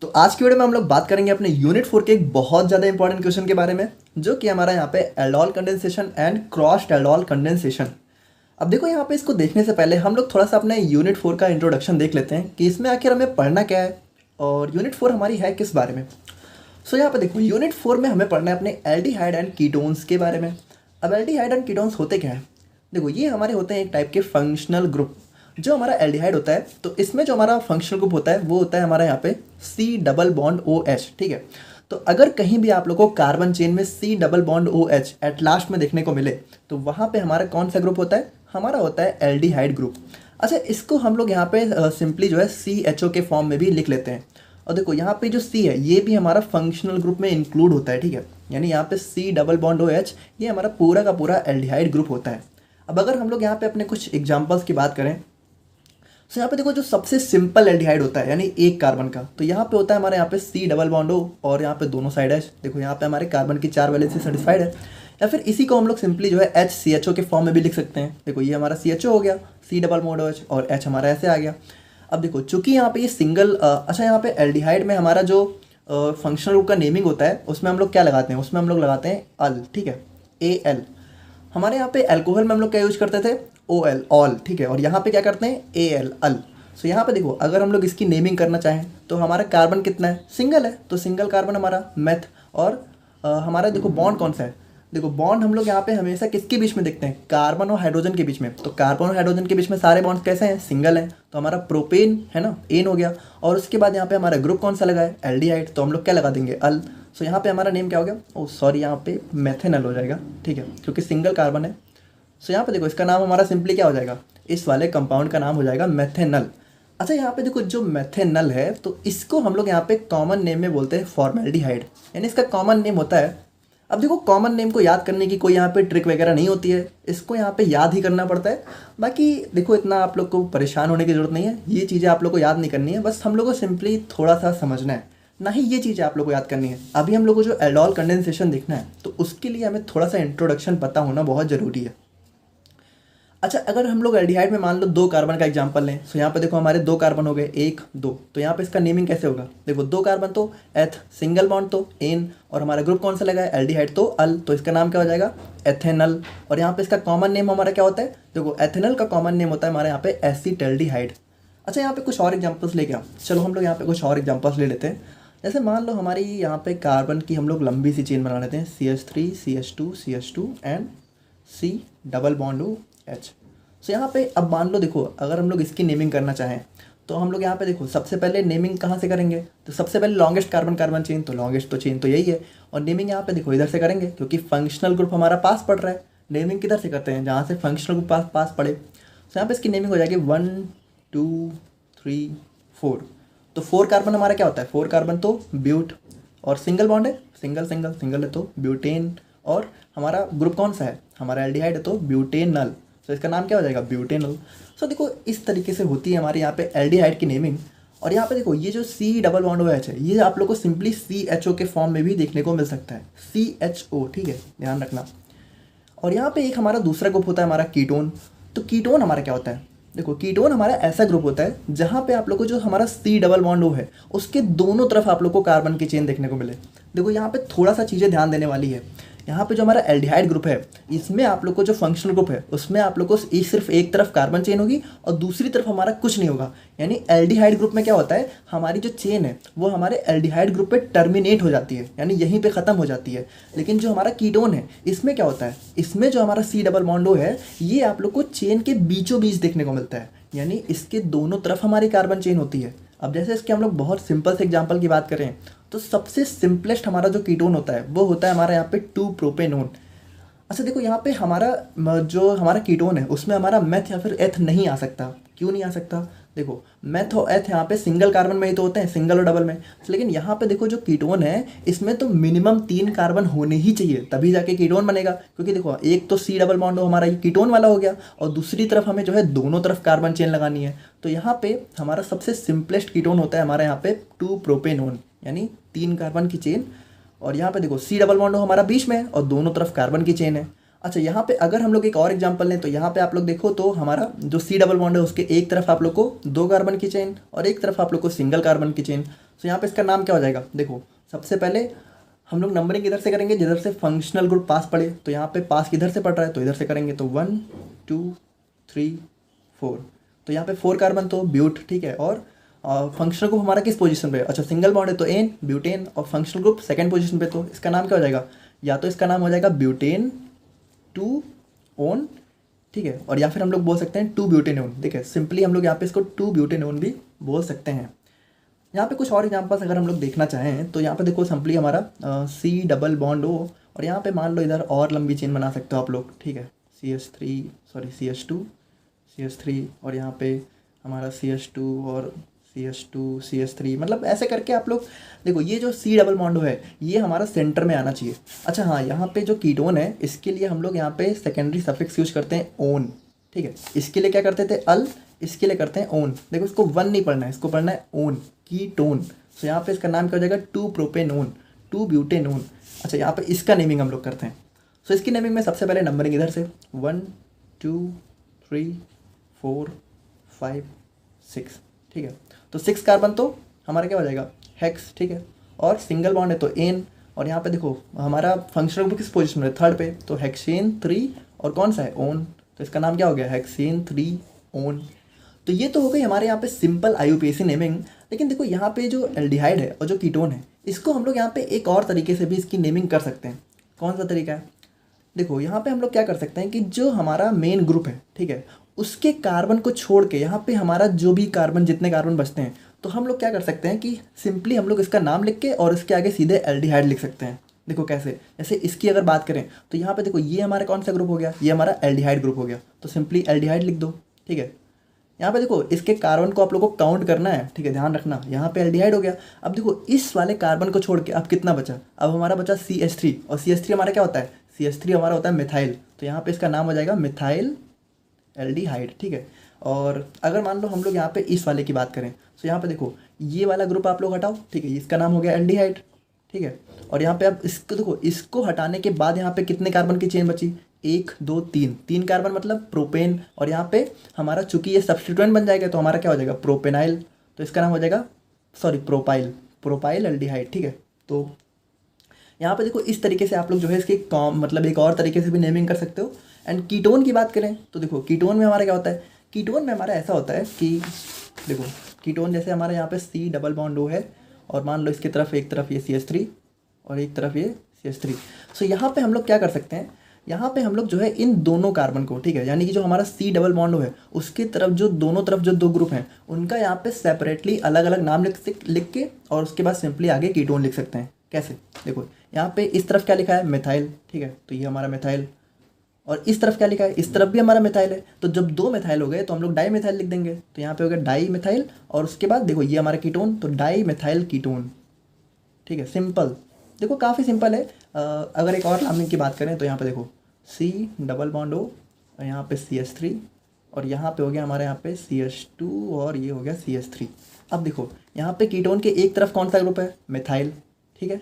तो आज की वीडियो में हम लोग बात करेंगे अपने यूनिट 4 के एक बहुत ज़्यादा इंपॉर्टेंट क्वेश्चन के बारे में, जो कि हमारा यहाँ पे aldol condensation and crossed aldol condensation. अब देखो यहाँ पे इसको देखने से पहले हम लोग थोड़ा सा अपने यूनिट 4 का इंट्रोडक्शन देख लेते हैं कि इसमें आखिर हमें पढ़ना क्या है और यूनिट 4 हमारी है किस बारे में। सो यहाँ पे देखो यूनिट 4 में हमें पढ़ना है अपने एल्डिहाइड एंड कीटोन्स के बारे में। अब एल्डिहाइड एंड कीटोन्स होते क्या है, देखो ये हमारे होते हैं एक टाइप के फंक्शनल ग्रुप। जो हमारा एल्डिहाइड होता है तो इसमें जो हमारा फंक्शनल ग्रुप होता है वो होता है हमारा यहाँ पे C डबल बॉन्ड OH, ठीक है। तो अगर कहीं भी आप लोगों को कार्बन चेन में C double bond OH at last में देखने को मिले तो वहाँ पे हमारा कौन सा ग्रुप होता है, हमारा होता है एल्डिहाइड ग्रुप। अच्छा, इसको हम लोग यहाँ पे सिंपली जो है CHO के फॉर्म में भी लिख लेते हैं। और देखो यहाँ पे जो C है ये भी हमारा फंक्शनल ग्रुप में इंक्लूड होता है, ठीक है। यानी यहाँ पे C डबल बॉन्ड OH ये हमारा पूरा का पूरा एल्डिहाइड ग्रुप होता है। अब अगर हम लोग यहाँ पे अपने कुछ एग्जांपल्स की बात करें तो यहाँ पे देखो जो सबसे सिंपल एल्डिहाइड होता है यानी एक कार्बन का, तो यहाँ पे होता है हमारे यहाँ पे C डबल बॉन्ड O और यहाँ पे दोनों साइड H। देखो यहाँ पे हमारे कार्बन की 4 वैलेंसी सेटिस्फाइड है। या फिर इसी को हम लोग सिंपली जो है HCHO के फॉर्म में भी लिख सकते हैं। देखो ये हमारा CHO हो गया, C डबल बॉन्ड OH और H हमारा ऐसे आ गया। अब देखो चूंकि यहाँ पे ये सिंगल अच्छा यहाँ पे एल्डिहाइड में हमारा जो फंक्शनल ग्रुप का नेमिंग होता है उसमें हम लोग क्या लगाते हैं, उसमें हम लोग लगाते हैं अल, ठीक है, AL। हमारे यहाँ पे अल्कोहल में हम लोग क्या यूज करते थे, OL, ऑल, ठीक है। और यहाँ पे क्या करते हैं, AL, अल। सो यहाँ पे देखो अगर हम लोग इसकी नेमिंग करना चाहें तो हमारा कार्बन कितना है, सिंगल है, तो सिंगल कार्बन हमारा मेथ। और हमारा देखो बॉन्ड कौन सा है, देखो बॉन्ड हम लोग यहाँ पे हमेशा किसके बीच में देखते हैं, कार्बन और हाइड्रोजन के बीच में। तो कार्बन और हाइड्रोजन के बीच में सारे बॉन्ड्स कैसे हैं, सिंगल हैं। तो हमारा प्रोपेन है ना, एन हो गया। और उसके बाद यहाँ पे हमारा ग्रुप कौन सा लगा है, एल्डिहाइड, तो हम लोग क्या लगा देंगे, अल। सो यहाँ पे हमारा नेम क्या हो गया, ओ सॉरी यहाँ पे मेथेनल हो जाएगा, ठीक है, क्योंकि सिंगल कार्बन है। सो यहाँ पे देखो इसका नाम हमारा सिंपली क्या हो जाएगा, इस वाले कंपाउंड का नाम हो जाएगा मेथेनल। अच्छा यहाँ पे देखो जो मेथेनल है तो इसको हम लोग यहाँ पे कॉमन नेम में बोलते हैं फॉर्मेल्डिहाइड, यानी इसका कॉमन नेम होता है। अब देखो कॉमन नेम को याद करने की कोई यहाँ पे ट्रिक वगैरह नहीं होती है, इसको यहाँ पे याद ही करना पड़ता है। बाकी देखो इतना आप लोग को परेशान होने की जरूरत नहीं है, ये चीज़ें आप लोग को याद नहीं करनी है, बस हम लोग को सिंपली थोड़ा सा समझना है, ना ही ये चीज़ें आप लोग को याद करनी है। अभी हम लोग को जो एल्डोल कंडेंसेशन देखना है तो उसके लिए हमें थोड़ा सा इंट्रोडक्शन पता होना बहुत ज़रूरी है। अच्छा अगर हम लोग एल्डिहाइड में मान लो 2 कार्बन का एग्जांपल लें, तो यहाँ पे देखो हमारे 2 कार्बन हो गए, 1 2। तो यहाँ पे इसका नेमिंग कैसे होगा, देखो 2 कार्बन तो एथ, सिंगल बॉन्ड तो एन, और हमारा ग्रुप कौन सा लगा है, एल्डिहाइड तो अल, तो इसका नाम क्या हो जाएगा, एथेनल। और यहाँ पे इसका कॉमन नेम हमारा क्या होता है, देखो एथेनल का कॉमन नेम होता है हमारे यहाँ पे एसीटल्डिहाइड। अच्छा यहाँ पे कुछ और एग्जाम्पल्स लेके आओ, चलो हम लोग यहाँ पे कुछ और एग्जाम्पल्स ले लेते हैं। जैसे मान लो हमारी यहाँ पे कार्बन की हम लोग लंबी सी चेन बना लेते हैं, CH3 CH2 and C double bond OH। सो यहाँ पे अब मान लो देखो अगर हम लोग इसकी नेमिंग करना चाहें तो हम लोग यहाँ पे देखो सबसे पहले नेमिंग कहाँ से करेंगे, तो सबसे पहले लॉन्गेस्ट कार्बन चेन, तो लॉन्गेस्ट तो चेन तो यही है। और नेमिंग यहाँ पे देखो इधर से करेंगे क्योंकि फंक्शनल ग्रुप हमारा पास पड़ रहा है। नेमिंग किधर से करते हैं, जहाँ से फंक्शनल ग्रुप पास पड़े। तो यहाँ पे इसकी नेमिंग हो जाएगी 1 2 3 4। तो 4 कार्बन हमारा क्या होता है, 4 कार्बन तो ब्यूट, और सिंगल बॉन्ड है, सिंगल है तो ब्यूटेन। और हमारा ग्रुप कौन सा है, हमारा एल्डिहाइड है तो ब्यूटेनल, तो इसका नाम क्या हो जाएगा, ब्यूटेनल। सो देखो इस तरीके से होती है हमारे यहाँ पे एल्डिहाइड की नेमिंग। और यहाँ पे देखो ये जो C डबल बॉन्ड OH है ये आप लोग को सिंपली CHO के फॉर्म में भी देखने को मिल सकता है, CHO, ठीक है, ध्यान रखना। और यहाँ पे एक हमारा दूसरा ग्रुप होता है हमारा कीटोन। तो कीटोन हमारा क्या होता है, देखो कीटोन हमारा ऐसा ग्रुप होता है जहाँ पे आप लोग को जो हमारा C डबल बॉन्ड O है उसके दोनों तरफ आप लोग को कार्बन की चेन देखने को मिले। देखो यहाँ पे थोड़ा सा चीज़ें ध्यान देने वाली है। यहाँ पे जो हमारा एल्डिहाइड ग्रुप है इसमें आप लोग को जो फंक्शनल ग्रुप है उसमें आप लोग को सिर्फ एक तरफ कार्बन चेन होगी और दूसरी तरफ हमारा कुछ नहीं होगा। यानी एल्डिहाइड ग्रुप में क्या होता है, हमारी जो चेन है वो हमारे एल्डिहाइड ग्रुप पे टर्मिनेट हो जाती है, यानी यहीं पे ख़त्म हो जाती है। लेकिन जो हमारा कीटोन है इसमें क्या होता है, इसमें जो हमारा C डबल बॉन्ड O है ये आप लोग को चेन के बीचों बीच देखने को मिलता है, यानी इसके दोनों तरफ हमारी कार्बन चेन होती है। अब जैसे इसके हम लोग बहुत सिंपल से एग्जांपल की बात करें तो सबसे सिंपलेस्ट हमारा जो कीटोन होता है वो होता है हमारा यहाँ पे 2 प्रोपेनोन। अच्छा देखो यहाँ पे हमारा जो हमारा कीटोन है उसमें हमारा मेथ या फिर एथ नहीं आ सकता। क्यों नहीं आ सकता, देखो मेथ और एथ यहाँ पे सिंगल कार्बन में ही तो होते हैं, सिंगल और डबल में। लेकिन यहाँ पे देखो जो कीटोन है इसमें तो मिनिमम 3 कार्बन होने ही चाहिए तभी जाके कीटोन बनेगा। क्योंकि देखो एक तो C डबल बॉन्ड हमारा ये कीटोन वाला हो गया और दूसरी तरफ हमें जो है दोनों तरफ कार्बन चेन लगानी है। तो यहाँ पे हमारा सबसे सिंपलेस्ट कीटोन होता है हमारा यहाँ पे 2 प्रोपेनोन, यानी 3 कार्बन की चेन। और यहाँ पे देखो C डबल बॉन्ड हमारा बीच में है और दोनों तरफ कार्बन की चेन है। अच्छा यहाँ पे अगर हम लोग एक और एग्जांपल लें तो यहाँ पे आप लोग देखो तो हमारा जो C डबल बॉन्ड है उसके एक तरफ आप लोग को 2 कार्बन की चेन और एक तरफ आप लोग को सिंगल कार्बन की चेन। सो यहाँ पे इसका नाम क्या हो जाएगा, देखो सबसे पहले हम लोग नंबरिंग इधर से करेंगे जिधर से फंक्शनल ग्रुप पास पढ़े, तो यहाँ पे पास किधर से पढ़ रहा है तो इधर से करेंगे, तो 1 2 3 4, तो यहाँ पे 4 कार्बन तो ब्यूट, ठीक है। और फंक्शनल ग्रुप हमारा किस पोजीशन पे है, अच्छा सिंगल बॉन्ड है तो एन ब्यूटेन, और फंक्शनल ग्रुप सेकंड पोजीशन पे, तो इसका नाम क्या हो जाएगा, या तो इसका नाम हो जाएगा ब्यूटेन 2 ओन, ठीक है, और या फिर हम लोग बोल सकते हैं 2 ब्यूटेनोन, ठीक है, सिंपली हम लोग यहाँ पे इसको 2 ब्यूटेनोन भी बोल सकते हैं। यहाँ पे कुछ और एग्जांपल्स अगर हम लोग देखना चाहें तो यहाँ पे देखो सिंपली हमारा सी डबल बॉन्ड ओ, और यहाँ पे मान लो इधर और लंबी चेन बना सकते हो आप लोग, ठीक है, CH3 और यहाँ पे हमारा CH2 और CH2 CH3, मतलब ऐसे करके आप लोग देखो ये जो सी डबल बॉन्ड है ये हमारा सेंटर में आना चाहिए। अच्छा हाँ, यहाँ पे जो कीटोन है इसके लिए हम लोग यहाँ पे सेकेंडरी सफिक्स यूज करते हैं ओन, ठीक है, इसके लिए क्या करते थे अल, इसके लिए करते हैं ओन। देखो इसको वन नहीं पढ़ना है, इसको पढ़ना है ओन, कीटोन। तो यहाँ पे इसका नाम क्या हो जाएगा 2 प्रोपेनोन 2 ब्यूटेनोन। अच्छा यहाँ पे इसका नेमिंग हम लोग करते हैं। सो इसकी नेमिंग में सबसे पहले नंबरिंग इधर से 1 2 3 4 5 6, ठीक है, तो 6 कार्बन तो हमारा क्या हो जाएगा हेक्स, ठीक है, और सिंगल बॉन्ड है तो एन, और यहाँ पे देखो हमारा फंक्शनल ग्रुप किस पोजीशन में है, थर्ड पे, तो हेक्सेन 3 और कौन सा है ओन, तो इसका नाम क्या हो गया हेक्सेन 3 ओन। तो ये तो हो गई हमारे यहाँ पे सिंपल IUPAC नेमिंग। लेकिन देखो यहाँ पे जो एल्डिहाइड है और जो कीटोन है इसको हम लोग यहाँ पे एक और तरीके से भी इसकी नेमिंग कर सकते हैं। कौन सा तरीका है, देखो यहाँ पे हम लोग क्या कर सकते हैं कि जो हमारा मेन ग्रुप है, ठीक है, उसके कार्बन को छोड़ के यहाँ पे हमारा जो भी कार्बन जितने कार्बन बचते हैं तो हम लोग क्या कर सकते हैं कि सिंपली हम लोग इसका नाम लिख के और इसके आगे सीधे एल्डिहाइड लिख सकते हैं। देखो कैसे, जैसे इसकी अगर बात करें तो यहाँ पे देखो ये हमारा कौन सा ग्रुप हो गया, ये हमारा एल्डिहाइड ग्रुप हो गया, तो सिंपली एल्डिहाइड लिख दो, ठीक है। यहाँ पे देखो इसके कार्बन को आप लोग को काउंट करना है, ठीक है, ध्यान रखना, यहाँ पे एल्डिहाइड हो गया। अब देखो इस वाले कार्बन को छोड़ के अब कितना बचा, अब हमारा बचा CH3, और CH3 हमारा क्या होता है, CH3 हमारा होता है मिथाइल, तो यहाँ पे इसका नाम हो जाएगा मिथाइल एल्डिहाइड, ठीक है। और अगर मान लो हम लोग यहाँ पे इस वाले की बात करें तो यहाँ पे देखो ये वाला ग्रुप आप लोग हटाओ, ठीक है, इसका नाम हो गया एल्डिहाइड, ठीक है। और यहाँ पे अब इसको देखो, इसको हटाने के बाद यहाँ पे कितने कार्बन की चेन बची, 1 2 3 कार्बन मतलब प्रोपेन, और यहाँ पे हमारा चूंकि ये सब्स्टिट्यूएंट बन जाएगा तो हमारा क्या हो जाएगा प्रोपेनाइल, तो इसका नाम हो जाएगा प्रोपाइल एल्डिहाइड, ठीक है। तो यहाँ पे देखो इस तरीके से आप लोग जो है इसकी मतलब एक और तरीके से भी नेमिंग कर सकते हो। एंड कीटोन की बात करें तो देखो कीटोन में हमारा क्या होता है, कीटोन में हमारा ऐसा होता है कि देखो कीटोन जैसे हमारे यहाँ पे सी डबल बॉन्ड ओ है, और मान लो इसकी तरफ एक तरफ ये CH3 और एक तरफ ये CH3। सो यहाँ पे हम लोग क्या कर सकते हैं, यहाँ पे हम लोग जो है इन दोनों कार्बन को, ठीक है, यानी कि जो हमारा सी डबल बॉन्ड है उसकी तरफ जो दोनों तरफ जो दो ग्रुप हैं उनका यहाँ पे सेपरेटली अलग अलग नाम लिख के और उसके बाद सिंपली आगे कीटोन लिख सकते हैं। कैसे, देखो यहाँ पे इस तरफ क्या लिखा है मिथाइल, ठीक है, तो ये हमारा मिथाइल, और इस तरफ क्या लिखा है, इस तरफ भी हमारा मिथाइल है, तो जब 2 मिथाइल हो गए तो हम लोग डाई मिथाइल लिख देंगे, तो यहाँ पे हो गया डाई मिथाइल, और उसके बाद देखो ये हमारा कीटोन, तो डाई मिथाइल कीटोन, ठीक है, सिंपल। देखो काफ़ी सिंपल है। अगर एक और नाम की बात करें तो यहाँ पे देखो सी डबल बॉन्ड ओ, और यहाँ पे CH3, और यहाँ पे हो गया हमारे यहाँ पे CH2, और ये हो गया CH3। अब देखो यहाँ पे कीटोन के एक तरफ कौन सा ग्रुप है मिथाइल, ठीक है,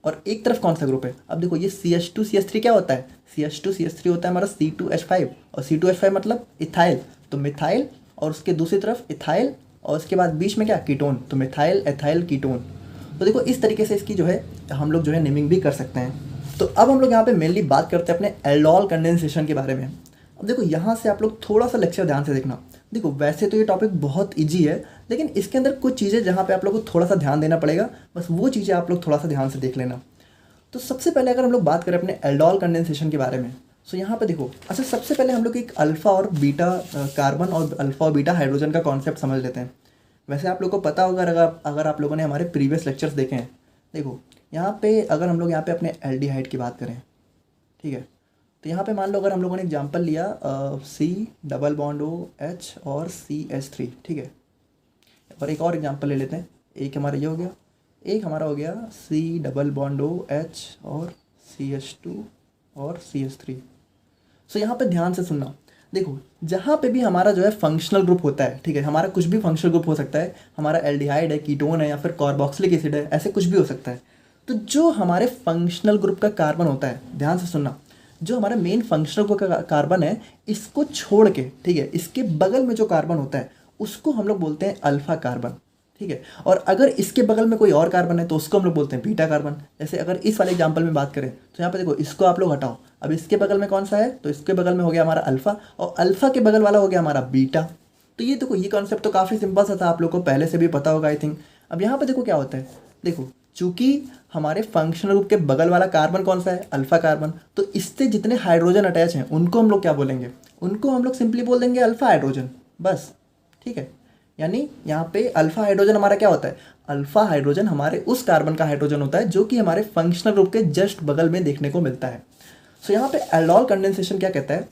और एक तरफ कौन सा ग्रुप है, अब देखो ये CH2 CH3 क्या होता है, CH2 CH3 होता है हमारा C2H5, और C2H5 मतलब इथाइल, तो मिथाइल, और उसके दूसरी तरफ इथाइल, और उसके बाद बीच में क्या कीटोन, तो मिथाइल एथाइल कीटोन। तो देखो इस तरीके से इसकी जो है हम लोग जो है नेमिंग भी कर सकते हैं। तो अब हम लोग यहाँ पे मेनली बात करते हैं अपने एल्डोल कंडेंसेशन के बारे में। अब देखो यहाँ से आप लोग थोड़ा सा लेक्चर ध्यान से देखना। देखो वैसे तो ये टॉपिक बहुत ईजी है, लेकिन इसके अंदर कुछ चीज़ें जहाँ पे आप लोग को थोड़ा सा ध्यान देना पड़ेगा, बस वो चीज़ें आप लोग थोड़ा सा ध्यान से देख लेना। तो सबसे पहले अगर हम लोग बात करें अपने एल्डोल कंडेंसेशन के बारे में, तो यहाँ पे देखो, अच्छा सबसे पहले हम लोग एक अल्फ़ा और बीटा कार्बन और अल्फ़ा और बीटा हाइड्रोजन का कॉन्सेप्ट समझ लेते हैं। वैसे आप लोग को पता होगा अगर आप लोगों ने हमारे प्रीवियस लेक्चर्स देखे हैं। देखो यहाँ पे अगर हम लोग यहाँ पे अपने एल्डिहाइड की बात करें, ठीक है, तो यहाँ पे मान लो अगर हम लोगों ने एग्जांपल लिया C डबल बॉन्ड OH और CH3, ठीक है, और एक और एग्जांपल ले लेते हैं। एक हमारा ये हो गया, एक हमारा हो गया C डबल बॉन्ड OH और CH2 और CH3। सो यहाँ पे ध्यान से सुनना। देखो जहाँ पे भी हमारा जो है फंक्शनल ग्रुप होता है, ठीक है, हमारा कुछ भी फंक्शनल ग्रुप हो सकता है, हमारा एल्डिहाइड है, कीटोन है, या फिर कार्बोक्सिलिक एसिड है, ऐसे कुछ भी हो सकता है। तो जो हमारे फंक्शनल ग्रुप का कार्बन होता है, ध्यान से सुनना, जो हमारा मेन फंक्शनल ग्रुप का कार्बन है, इसको छोड़ के, ठीक है, इसके बगल में जो कार्बन होता है उसको हम लोग बोलते हैं अल्फा कार्बन। ठीक है। और अगर इसके बगल में कोई और कार्बन है तो उसको हम लोग बोलते हैं बीटा कार्बन। जैसे अगर इस वाले एग्जांपल में बात करें तो यहाँ पे देखो, इसको आप लोग हटाओ, अब इसके बगल में कौन सा है, तो इसके बगल में हो गया हमारा अल्फा, और अल्फा के बगल वाला हो गया हमारा बीटा। तो ये देखो, ये कॉन्सेप्ट तो काफ़ी सिंपल सा था, आप लोग को पहले से भी पता होगा आई थिंक। अब यहाँ पे देखो क्या होता है, देखो चूंकि हमारे फंक्शनल ग्रुप के बगल वाला कार्बन कौन सा है, अल्फा कार्बन, तो इससे जितने हाइड्रोजन अटैच हैं उनको हम लोग क्या बोलेंगे, उनको हम लोग सिंपली बोल देंगे अल्फा हाइड्रोजन, बस। ठीक है, यानी यहाँ पे अल्फा हाइड्रोजन हमारा क्या होता है, अल्फा हाइड्रोजन हमारे उस कार्बन का हाइड्रोजन होता है जो कि हमारे फंक्शनल ग्रुप के जस्ट बगल में देखने को मिलता है। सो यहाँ पे एल्डोल कंडेंसेशन क्या कहता है,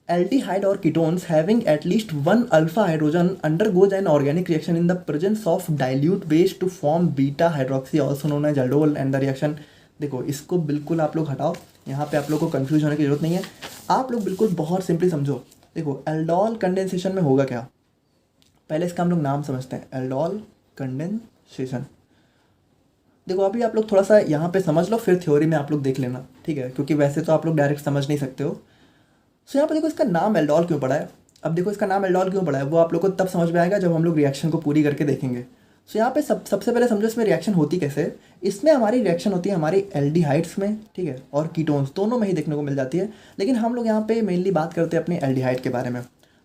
एल्डिहाइड और ketones having at least one alpha hydrogen undergoes an organic reaction in the presence of dilute base to form beta hydroxy also known as aldol and the reaction. देखो इसको बिल्कुल आप लोग हटाओ, यहाँ पे आप लोग को कंफ्यूज होने की जरूरत नहीं है, आप लोग बिल्कुल बहुत सिंपली समझो। देखो एल्डोल कंडेंसेशन में होगा क्या, पहले इसका हम लोग नाम समझते हैं, एल्डोल कंडेंसेशन। देखो अभी आप लोग थोड़ा सा यहाँ पे समझ लो, फिर थ्योरी में आप लोग देख लेना, ठीक है, क्योंकि वैसे तो आप लोग डायरेक्ट समझ नहीं सकते हो। सो यहाँ पे देखो इसका नाम एल्डोल क्यों पड़ा है, अब देखो इसका नाम एल्डोल क्यों पड़ा है वो आप लोग को तब समझ में आएगा जब हम लोग रिएक्शन को पूरी करके देखेंगे। सो यहाँ पे सबसे पहले समझो इसमें रिएक्शन होती कैसे है। इसमें हमारी रिएक्शन होती है हमारी एल्डिहाइड्स में, ठीक है, और कीटोन्स दोनों में ही देखने को मिल जाती है, लेकिन हम लोग यहाँ पे मेनली बात करते हैं अपने एल्डिहाइड के बारे में।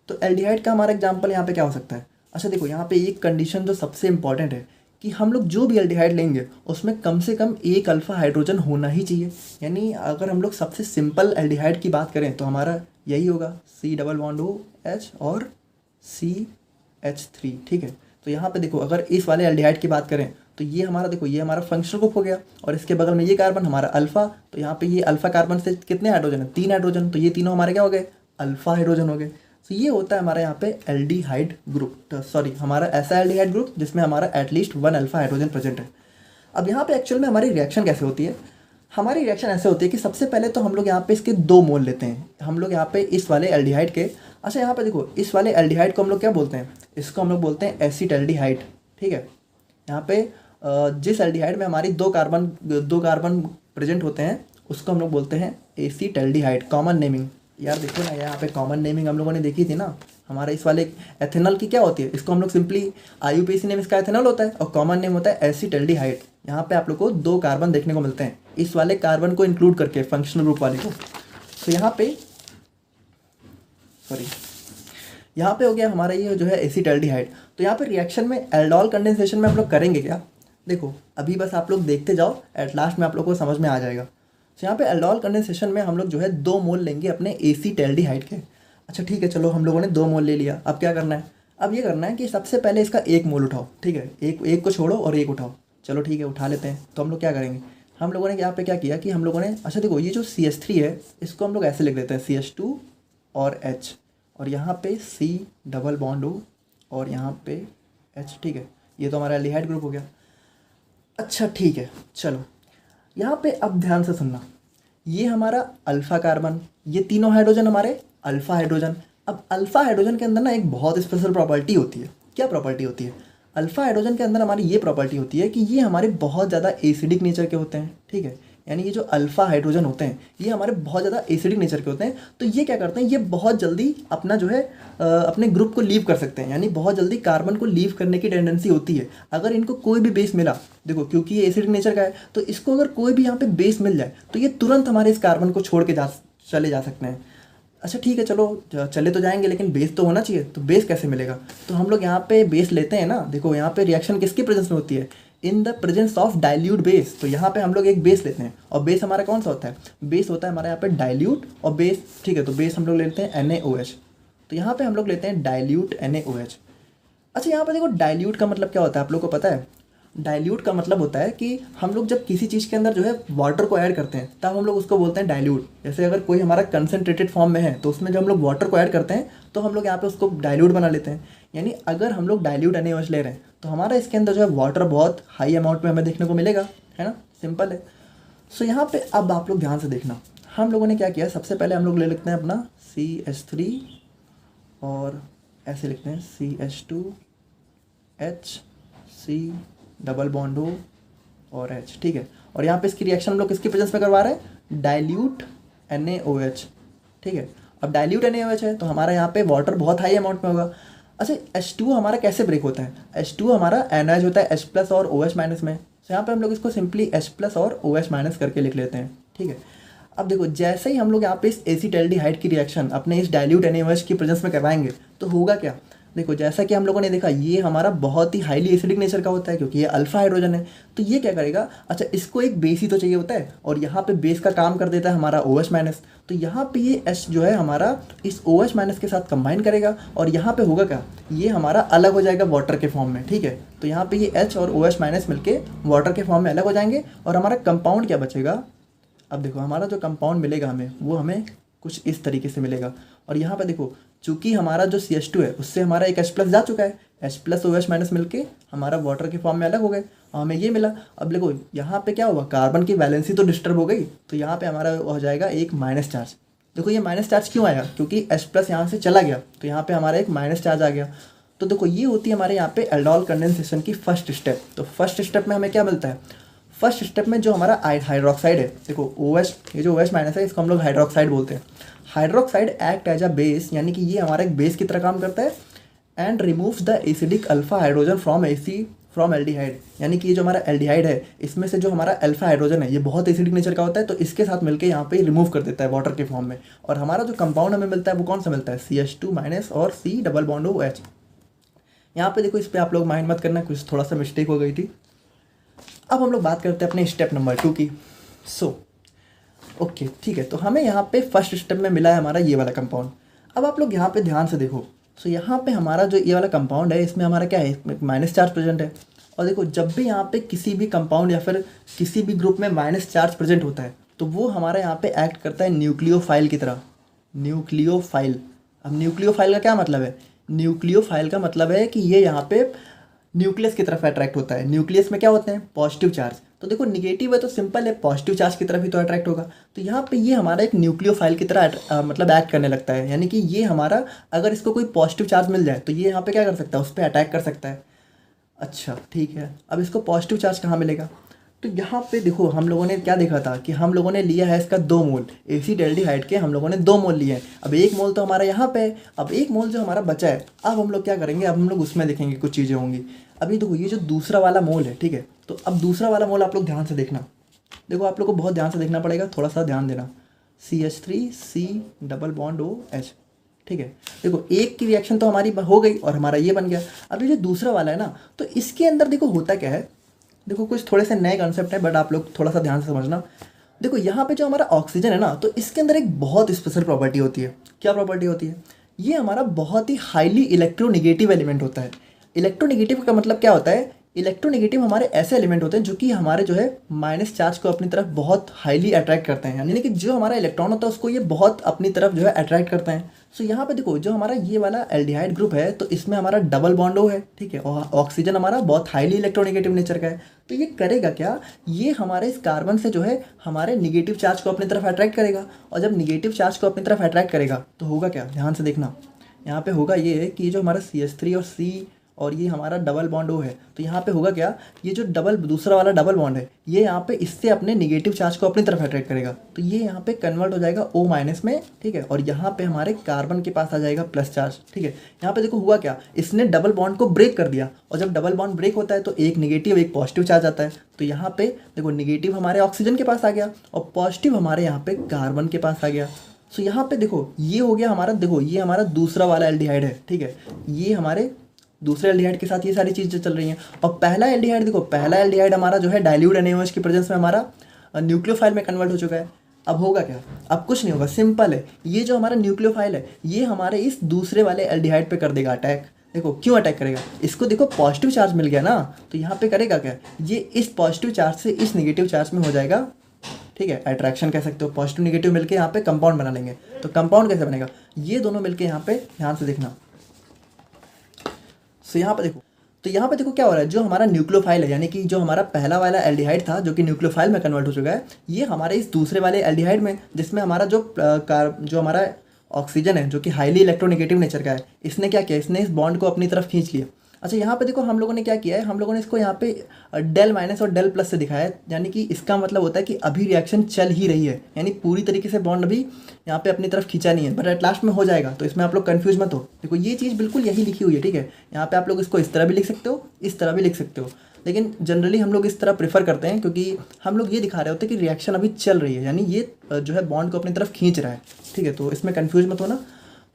तो एल्डिहाइड का हमारा एग्जाम्पल यहाँ पे क्या हो सकता है, अच्छा देखो यहाँ पे एक कंडीशन जो सबसे इंपॉर्टेंट है कि हम लोग जो भी एल्डिहाइड लेंगे उसमें कम से कम एक अल्फा हाइड्रोजन होना ही चाहिए। यानी अगर हम लोग सबसे सिंपल एल्डिहाइड की बात करें तो हमारा यही होगा C++OH और CH3, ठीक है। तो यहाँ पे देखो अगर इस वाले एल्डिहाइड की बात करें तो ये हमारा देखो, ये हमारा फंक्शनल ग्रुप हो गया, और इसके बगल में ये कार्बन हमारा अल्फा, तो यहाँ पे ये अल्फा कार्बन से कितने हाइड्रोजन है, 3 हाइड्रोजन, तो ये तीनों हमारे क्या हो गए, अल्फा हाइड्रोजन हो गए। तो ये होता है हमारे यहाँ पे एल्डिहाइड ग्रुप, सॉरी हमारा ऐसा एल्डिहाइड ग्रुप जिसमें हमारा एटलीस्ट 1 अल्फा हाइड्रोजन प्रेजेंट है। अब यहाँ पे एक्चुअल में हमारी रिएक्शन कैसे होती है, हमारी रिएक्शन ऐसे होती है कि सबसे पहले तो हम लोग यहाँ पे इसके 2 मोल लेते हैं, हम लोग यहाँ पे इस वाले एल्डिहाइड के। अच्छा यहाँ पे देखो इस वाले एल्डिहाइड को हम लोग क्या बोलते हैं, इसको हम लोग बोलते हैं एसिटाल्डिहाइड, ठीक है। यहाँ पे जिस एल्डिहाइड में हमारी 2 कार्बन प्रेजेंट होते हैं उसको हम लोग बोलते हैं एसिटाल्डिहाइड, कॉमन नेमिंग। यार देखो ना यहाँ पे कॉमन नेमिंग हम लोगों ने देखी थी ना, हमारे इस वाले एथेनॉल की क्या होती है, इसको हम लोग सिंपली IUPAC नेम इसका एथेनॉल होता है और कॉमन नेम होता है एसिटाल्डिहाइड। यहाँ पे आप लोग को 2 कार्बन देखने को मिलते हैं इस वाले कार्बन को इंक्लूड करके, फंक्शनल ग्रुप वाले को। तो यहाँ पे सॉरी यहाँ पे हो गया हमारा ये जो है एसिटाल्डिहाइड। तो यहाँ पे रिएक्शन में एल्डोल कंडेंसेशन में हम लोग करेंगे क्या, देखो अभी बस आप लोग देखते जाओ, एट लास्ट में आप लोग को समझ में आ जाएगा। तो यहाँ पे एल्डोल कंडेंसेशन में हम लोग जो है 2 मोल लेंगे अपने एसिटाल्डिहाइड के। अच्छा ठीक है, चलो हम लोगों ने 2 मोल ले लिया, अब क्या करना है, अब ये करना है कि सबसे पहले इसका 1 मोल उठाओ, ठीक है, एक को छोड़ो और 1 उठाओ। चलो ठीक है, उठा लेते हैं। तो हम लोग क्या करेंगे, हम लोगों ने यहाँ पे क्या किया कि हम लोगों ने, अच्छा देखो ये जो CH3 है इसको हम लोग ऐसे लिख देते हैं CH2 और H, और यहाँ पे C++O और यहाँ पे H, ठीक है। ये तो हमारा एल्डिहाइड ग्रुप हो गया। अच्छा ठीक है, चलो यहाँ पे अब ध्यान से सुनना, ये हमारा अल्फा कार्बन, ये तीनों हाइड्रोजन हमारे अल्फा हाइड्रोजन। अब अल्फा हाइड्रोजन के अंदर ना एक बहुत स्पेशल प्रॉपर्टी होती है, क्या प्रॉपर्टी होती है, अल्फा हाइड्रोजन के अंदर हमारी ये प्रॉपर्टी होती है कि ये हमारे बहुत ज़्यादा एसिडिक नेचर के होते हैं, ठीक है। यानी ये जो अल्फा हाइड्रोजन होते हैं ये हमारे बहुत ज़्यादा एसिडिक नेचर के होते हैं। तो ये क्या करते हैं, ये बहुत जल्दी अपना जो है अपने ग्रुप को लीव कर सकते हैं, यानी बहुत जल्दी कार्बन को लीव करने की टेंडेंसी होती है। अगर इनको कोई भी बेस मिला, देखो क्योंकि ये एसिडिक नेचर का है तो इसको अगर कोई भी यहाँ पे बेस मिल जाए तो ये तुरंत हमारे इस कार्बन को छोड़ के चले जा सकते हैं। अच्छा ठीक है, चलो चले तो जाएंगे लेकिन बेस तो होना चाहिए, तो बेस कैसे मिलेगा, तो हम लोग यहाँ पे बेस लेते हैं ना। देखो यहाँ पे रिएक्शन किसकी प्रेजेंस में होती है, इन the presence of dilute base. तो यहाँ पे हम लोग एक बेस लेते हैं, और बेस हमारा कौन सा होता है, बेस होता है हमारे यहाँ पे डाइल्यूट और बेस, ठीक है। तो बेस हम लोग लेते हैं NaOH, तो यहाँ पे हम लोग लेते हैं डाइल्यूट NaOH। अच्छा यहाँ पे देखो डाइल्यूट का मतलब क्या होता है आप लोग को पता है, डाइल्यूट का मतलब होता है कि हम लोग जब किसी चीज़ के अंदर जो है वाटर को ऐड करते हैं तब हम लोग उसको बोलते हैं डाइल्यूट। जैसे अगर कोई हमारा कंसनट्रेटेड फॉर्म में है तो उसमें जब हम लोग वाटर को ऐड करते हैं तो हम लोग यहाँ पे उसको डाइल्यूट बना लेते हैं। यानी अगर हम लोग डाइल्यूट NaOH ले रहे हैं तो हमारा इसके अंदर जो है वाटर बहुत हाई अमाउंट में हमें देखने को मिलेगा, है ना, सिंपल है। सो यहाँ पे अब आप लोग ध्यान से देखना, हम लोगों ने क्या किया, सबसे पहले हम लोग ले लेते हैं अपना CH3 और ऐसे लिखते हैं CH2H C++O और H, ठीक है। और यहाँ पे इसकी रिएक्शन हम लोग किसकी प्रेजेंस में करवा रहे हैं, डाइल्यूट NaOH, ठीक है। अब डाइल्यूट NaOH है तो हमारा यहाँ पे वाटर बहुत हाई अमाउंट में होगा। अच्छा H2O हमारा कैसे ब्रेक होता है? H2O हमारा एनएच होता है H प्लस और OH माइनस में, तो यहाँ पे हम लोग इसको सिंपली H प्लस और OH माइनस करके लिख लेते हैं, ठीक है। अब देखो जैसे ही हम लोग यहाँ पे इस एसिटाल्डिहाइड की रिएक्शन अपने इस डाइल्यूट NaOH की प्रेजेंस में करवाएंगे तो होगा क्या? देखो जैसा कि हम लोगों ने देखा ये हमारा बहुत ही हाईली एसिडिक नेचर का होता है क्योंकि ये अल्फा हाइड्रोजन है, तो ये क्या करेगा, अच्छा इसको एक बेस ही तो चाहिए होता है और यहाँ पे बेस का काम कर देता है हमारा OH माइनस, तो यहाँ पे ये H जो है हमारा इस OH माइनस के साथ कंबाइन करेगा और यहाँ पे होगा क्या, ये हमारा अलग हो जाएगा वाटर के फॉर्म में, ठीक है। तो यहाँ पे ये H और OH माइनस मिलके वाटर के फॉर्म में अलग हो जाएंगे और हमारा कंपाउंड क्या बचेगा। अब देखो हमारा जो कंपाउंड मिलेगा हमें वो हमें कुछ इस तरीके से मिलेगा और यहाँ पे देखो चूंकि हमारा जो CH2 है उससे हमारा एक H प्लस जा चुका है, H प्लस OH माइनस मिलके हमारा वाटर के फॉर्म में अलग हो गए और हमें ये मिला। अब देखो यहाँ पे क्या हुआ, कार्बन की वैलेंसी तो डिस्टर्ब हो गई, तो यहाँ पे हमारा हो जाएगा एक माइनस चार्ज। देखो ये माइनस चार्ज क्यों आया, क्योंकि H प्लस यहाँ से चला गया तो यहाँ पे हमारा एक माइनस चार्ज आ गया। तो देखो ये होती है हमारे यहाँ पे एल्डोल कंडेंसेशन की फर्स्ट स्टेप। तो फर्स्ट स्टेप में हमें क्या मिलता है, फर्स्ट स्टेप में जो हमारा हाइड्रोक्साइड है, देखो OH, ये जो OH माइनस है इसको हम लोग हाइड्रोक्साइड बोलते हैं। Hydroxide act as a base, यानी कि ये हमारा एक बेस की तरह काम करता है and removes the acidic alpha hydrogen from aldehyde, यानी कि ये जो हमारा एल्डिहाइड है इसमें से जो हमारा अल्फा हाइड्रोजन है ये बहुत एसिडिक नेचर का होता है, तो इसके साथ मिलकर यहाँ पे रिमूव कर देता है वाटर के फॉर्म में और हमारा जो कंपाउंड हमें मिलता है वो कौन सा मिलता है, CH2 माइनस और C डबल बॉन्ड OH। यहाँ पे देखो इस पर आप लोग माइंड मत करना, कुछ थोड़ा सा मिस्टेक हो गई थी। अब हम लोग बात करते हैं अपने स्टेप नंबर 2 की। ओके ठीक है, तो हमें यहाँ पे फर्स्ट स्टेप में मिला है हमारा ये वाला कंपाउंड। अब आप लोग यहाँ पे ध्यान से देखो, सो यहाँ पे हमारा जो ये वाला कंपाउंड है इसमें हमारा क्या है, माइनस चार्ज प्रेजेंट है। और देखो जब भी यहाँ पे किसी भी कंपाउंड या फिर किसी भी ग्रुप में माइनस चार्ज प्रेजेंट होता है तो वो हमारा यहाँ पे एक्ट करता है न्यूक्लियोफाइल की तरह। न्यूक्लियोफाइल, अब न्यूक्लियोफाइल का क्या मतलब है, न्यूक्लियोफाइल का मतलब है कि ये यहाँ पे न्यूक्लियस की तरफ अट्रैक्ट होता है। न्यूक्लियस में क्या होते हैं, पॉजिटिव चार्ज, तो देखो निगेटिव है तो सिंपल है पॉजिटिव चार्ज की तरफ ही तो अट्रैक्ट होगा। तो यहाँ पे ये हमारा एक न्यूक्लियोफाइल की तरह मतलब एक्ट करने लगता है, यानी कि ये हमारा अगर इसको कोई पॉजिटिव चार्ज मिल जाए तो ये यहाँ पे क्या कर सकता है, उस पर अटैक कर सकता है। अच्छा ठीक है, अब इसको पॉजिटिव चार्ज कहाँ मिलेगा, तो यहाँ पे देखो हम लोगों ने क्या देखा था कि हम लोगों ने लिया है इसका 2 मोल एसिटाल्डिहाइड के, हम लोगों ने 2 मोल लिए हैं। अब 1 मोल तो हमारा यहाँ पे है, अब 1 मोल जो हमारा बचा है अब हम लोग क्या करेंगे, अब हम लोग उसमें देखेंगे कुछ चीज़ें होंगी। अभी देखो ये जो दूसरा वाला मोल है, ठीक है, तो अब दूसरा वाला मोल आप लोग ध्यान से देखना, देखो आप लोग को बहुत ध्यान से देखना पड़ेगा, थोड़ा सा ध्यान देना। CH3C डबल बॉन्ड OH, ठीक है। देखो एक की रिएक्शन तो हमारी हो गई और हमारा ये बन गया। अब ये जो दूसरा वाला है ना, तो इसके अंदर देखो होता क्या है, देखो कुछ थोड़े से नए कॉन्सेप्ट है बट आप लोग थोड़ा सा ध्यान से समझना। देखो यहाँ पे जो हमारा ऑक्सीजन है ना, तो इसके अंदर एक बहुत स्पेशल प्रॉपर्टी होती है। क्या प्रॉपर्टी होती है, ये हमारा बहुत ही हाईली इलेक्ट्रोनिगेटिव एलिमेंट होता है। इलेक्ट्रोनिगेटिव का मतलब क्या होता है, इलेक्ट्रोनिगेटिव हमारे ऐसे एलिमेंट होते हैं जो कि हमारे जो है माइनस चार्ज को अपनी तरफ बहुत हाईली अट्रैक्ट करते हैं, यानी कि जो हमारा इलेक्ट्रॉन होता है उसको ये बहुत अपनी तरफ जो है अट्रैक्ट करते हैं। सो यहाँ पे देखो जो हमारा ये वाला एल्डिहाइड ग्रुप है तो इसमें हमारा डबल बॉन्ड O है, ठीक है, और ऑक्सीजन हमारा बहुत हाईली इलेक्ट्रोनिगेटिव नेचर का है। तो ये करेगा क्या, ये हमारे इस कार्बन से जो है हमारे निगेटिव चार्ज को अपनी तरफ अट्रैक्ट करेगा, और जब निगेटिव चार्ज को अपनी तरफ अट्रैक्ट करेगा तो होगा क्या, ध्यान से देखना। यहाँ पे होगा ये कि जो हमारा CH3 और C और ये हमारा डबल बॉन्ड O है, तो यहाँ पे होगा क्या, ये जो दूसरा वाला डबल बॉन्ड है ये यहाँ पे इससे अपने निगेटिव चार्ज को अपनी तरफ अट्रैक्ट करेगा, तो ये यहाँ पे कन्वर्ट हो जाएगा O माइनस में, ठीक है, और यहाँ पे हमारे कार्बन के पास आ जाएगा प्लस चार्ज, ठीक है। यहाँ पे देखो हुआ क्या, इसने डबल बॉन्ड को ब्रेक कर दिया, और जब डबल बॉन्ड ब्रेक होता है तो एक निगेटिव एक पॉजिटिव चार्ज आता है। तो यहाँ पे देखो निगेटिव हमारे ऑक्सीजन के पास आ गया और पॉजिटिव हमारे यहाँ पे कार्बन के पास आ गया। सो यहाँ पे देखो ये हो गया हमारा, देखो ये हमारा दूसरा वाला एल्डिहाइड है, ठीक है, ये हमारे दूसरे एल्डिहाइड के साथ ये सारी चीज़ें चल रही हैं। और पहला एल्डिहाइड देखो, पहला एल्डिहाइड हमारा जो है डाइल्यूट NaOH की प्रेजेंस में हमारा न्यूक्लियोफाइल में कन्वर्ट हो चुका है। अब होगा क्या, अब कुछ नहीं होगा, सिंपल है, ये जो हमारा न्यूक्लियोफाइल है ये हमारे इस दूसरे वाले एल्डिहाइड पे कर देगा अटैक। देखो क्यों अटैक करेगा, इसको देखो पॉजिटिव चार्ज मिल गया ना, तो यहाँ पे करेगा क्या, ये इस पॉजिटिव चार्ज से इस निगेटिव चार्ज में हो जाएगा, ठीक है, अट्रैक्शन कह सकते हो, पॉजिटिव निगेटिव मिलके यहाँ पे कंपाउंड बना लेंगे। तो कंपाउंड कैसे बनेगा, ये दोनों मिलके यहाँ पे ध्यान से देखना। सो यहाँ पे देखो, तो यहाँ पे देखो क्या हो रहा है, जो हमारा न्यूक्लियोफाइल है, यानी कि जो हमारा पहला वाला एल्डिहाइड था जो कि न्यूक्लियोफाइल में कन्वर्ट हो चुका है, ये हमारे इस दूसरे वाले एल्डिहाइड में, जिसमें हमारा जो हमारा ऑक्सीजन है जो कि हाईली इलेक्ट्रोनिगेटिव नेचर का है, इसने क्या किया, इसने इस बॉन्ड को अपनी तरफ खींच लिया। अच्छा यहाँ पे देखो हम लोगों ने क्या किया है, हम लोगों ने इसको यहाँ पे डेल माइनस और डेल प्लस से दिखाया है, यानी कि इसका मतलब होता है कि अभी रिएक्शन चल ही रही है, यानी पूरी तरीके से बॉन्ड अभी यहाँ पे अपनी तरफ खींचा नहीं है, बट एट लास्ट में हो जाएगा। तो इसमें आप लोग कन्फ्यूज मत हो, देखो ये चीज़ बिल्कुल यही लिखी हुई है, ठीक है। यहाँ पे आप लोग इसको इस तरह भी लिख सकते हो, इस तरह भी लिख सकते हो, लेकिन जनरली हम लोग इस तरह प्रेफर करते हैं, क्योंकि हम लोग ये दिखा रहे होते हैं कि रिएक्शन अभी चल रही है, यानी ये जो है बॉन्ड को अपनी तरफ खींच रहा है, ठीक है। तो इसमें कन्फ्यूज मत होना।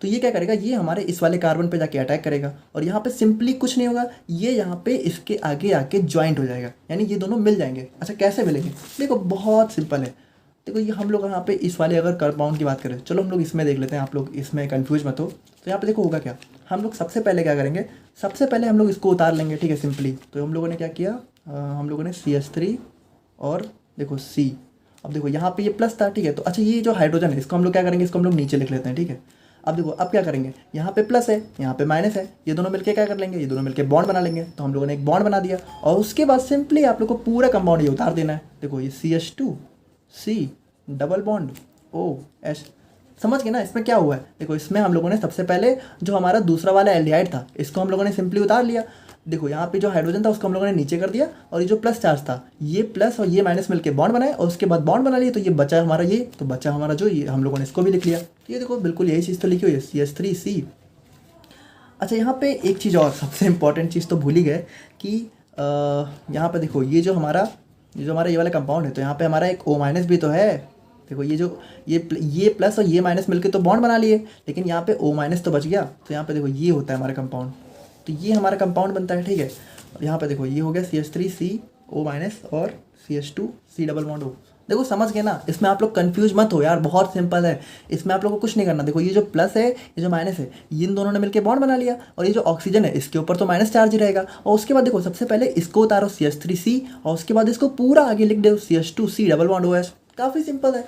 तो ये क्या करेगा, ये हमारे इस वाले कार्बन पे जाके अटैक करेगा, और यहाँ पे सिंपली कुछ नहीं होगा, ये यहाँ पे इसके आगे आके ज्वाइंट हो जाएगा, यानी ये दोनों मिल जाएंगे। अच्छा कैसे मिलेंगे, देखो बहुत सिंपल है। देखो ये हम लोग यहाँ पे इस वाले अगर कंपाउंड की बात करें, चलो हम लोग इसमें देख लेते हैं, आप लोग इसमें कन्फ्यूज मत हो। तो यहाँ पे देखो होगा क्या, हम लोग सबसे पहले क्या करेंगे, सबसे पहले हम लोग इसको उतार लेंगे, ठीक है, सिंपली। तो हम लोगों ने क्या किया, हम लोगों ने CH3 और देखो C। अब देखो यहाँ पे ये प्लस था, ठीक है। तो अच्छा ये जो हाइड्रोजन है इसको हम लोग क्या करेंगे, इसको हम लोग नीचे लिख लेते हैं, ठीक है। अब देखो अब क्या करेंगे, यहाँ पे प्लस है, यहाँ पे माइनस है, ये दोनों मिलके क्या कर लेंगे, ये दोनों मिलके बॉन्ड बना लेंगे। तो हम लोगों ने एक बॉन्ड बना दिया, और उसके बाद सिंपली आप लोग को पूरा कंपाउंड ये उतार देना है। देखो ये CH2 C double bond OH, समझ गए ना इसमें क्या हुआ है। देखो इसमें हम लोगों ने सबसे पहले जो हमारा दूसरा वाला एल्डिहाइड था इसको हम लोगों ने सिंपली उतार लिया। देखो यहाँ पे जो हाइड्रोजन था उसको हम लोगों ने नीचे कर दिया, और ये जो प्लस चार्ज था ये प्लस और ये माइनस मिलके बॉन्ड बनाए, और उसके बाद बॉन्ड बना लिए। तो ये बचा हमारा ये, तो बचा हमारा जो ये हम लोगों ने इसको भी लिख लिया। तो ये देखो बिल्कुल यही चीज़ तो लिखी हुई है, CH3C। अच्छा यहाँ पे एक चीज़ और, सबसे इंपॉर्टेंट चीज़ तो भूल ही गए कि यहाँ पे देखो ये जो हमारा ये वाला कंपाउंड है, तो यहाँ पे हमारा एक O- भी तो है। देखो ये जो ये प्लस और ये माइनस मिलके तो बॉन्ड बना लिए, लेकिन यहाँ पे O- तो बच गया। तो यहाँ पे देखो ये होता है हमारा कंपाउंड, तो ये हमारा कंपाउंड बनता है, ठीक है। और यहाँ पे देखो ये हो गया CH3C O- और CH2 C double bond O। देखो समझ गए ना, इसमें आप लोग कंफ्यूज मत हो यार, बहुत सिंपल है। इसमें आप लोग को कुछ नहीं करना। देखो ये जो प्लस है ये जो माइनस है, ये इन दोनों ने मिलकर बॉन्ड बना लिया, और ये जो ऑक्सीजन है इसके ऊपर तो माइनस चार्ज ही रहेगा। और उसके बाद देखो सबसे पहले इसको उतारो CH3C, और उसके बाद इसको पूरा आगे लिख दो CH2C डबल बॉन्ड OH। काफ़ी सिंपल है।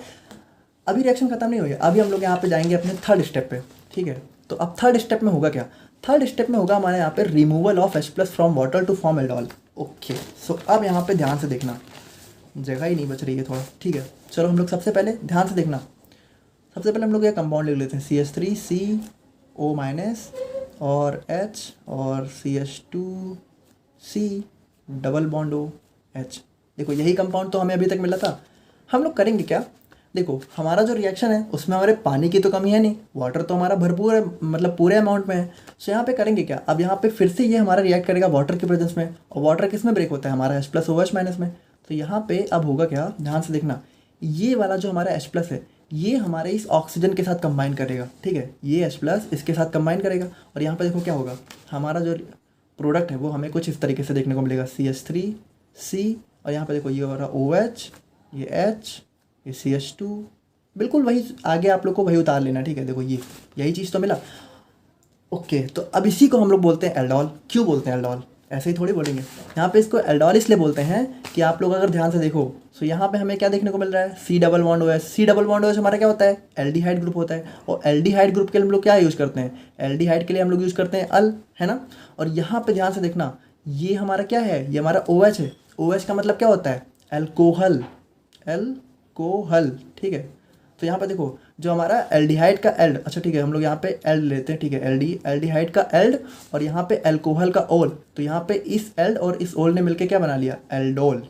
अभी रिएक्शन खत्म नहीं हुई है, अभी हम लोग यहाँ पे जाएंगे अपने थर्ड स्टेप पे, ठीक है। तो अब थर्ड स्टेप में होगा क्या, थर्ड स्टेप में होगा हमारे यहाँ पे removal of H+ from water to form aldol. Okay so अब यहाँ पे ध्यान से देखना, जगह ही नहीं बच रही है थोड़ा, ठीक है। चलो हम लोग सबसे पहले ध्यान से देखना, सबसे पहले हम लोग ये कंपाउंड लिख लेते हैं CH3C O- और H और CH2C डबल बॉन्ड OH। देखो यही कंपाउंड तो हमें अभी तक मिला था। हम लोग करेंगे क्या, देखो हमारा जो रिएक्शन है उसमें हमारे पानी की तो कमी है नहीं, वाटर तो हमारा भरपूर है, मतलब पूरे अमाउंट में है। सो यहाँ पे करेंगे क्या, अब यहाँ पे फिर से ये हमारा रिएक्ट करेगा वाटर के प्रेजेंस में, और वाटर किस में ब्रेक होता है, हमारा H+ OH माइनस में। तो यहाँ पे अब होगा क्या, ध्यान से देखना, ये वाला जो हमारा H+ है ये हमारे इस ऑक्सीजन के साथ कंबाइन करेगा, ठीक है। ये H+ इसके साथ कंबाइन करेगा, और यहाँ पे देखो क्या होगा, हमारा जो प्रोडक्ट है वो हमें कुछ इस तरीके से देखने को मिलेगा, CH3C, और यहाँ पे देखो ये हो रहा OH, ये H, ये CH2, बिल्कुल वही आगे आप लोग को वही उतार लेना, ठीक है। देखो ये यही चीज़ तो मिला। ओके तो अब इसी को हम लोग बोलते हैं एल्डोल। क्यों बोलते हैं एल्डोल, ऐसे ही थोड़ी बोलेंगे। यहाँ पे इसको एल्डोल इसलिए बोलते हैं कि आप लोग अगर ध्यान से देखो, सो यहाँ पे हमें क्या देखने को मिल रहा है, C double bond OH। C double bond OH हमारा क्या होता है, एल्डिहाइड ग्रुप होता है, और एल्डिहाइड ग्रुप के लिए हम लोग क्या यूज़ करते हैं, एल्डिहाइड के लिए हम लोग यूज़ करते हैं अल, है ना। और यहाँ पे ध्यान से देखना, ये हमारा क्या है, ये हमारा OH है। OH का मतलब क्या होता है, एल्कोहल, एल्कोहल, ठीक है। तो यहाँ पे देखो जो हमारा एल्डिहाइड का एल्ड, अच्छा ठीक है हम लोग यहाँ पे एल्ड लेते हैं, ठीक है, एल्डिहाइड का एल्ड, और यहाँ पे एल्कोहल का ओल। तो यहाँ पे इस एल्ड और इस ओल ने मिलके क्या बना लिया, एल्डोल।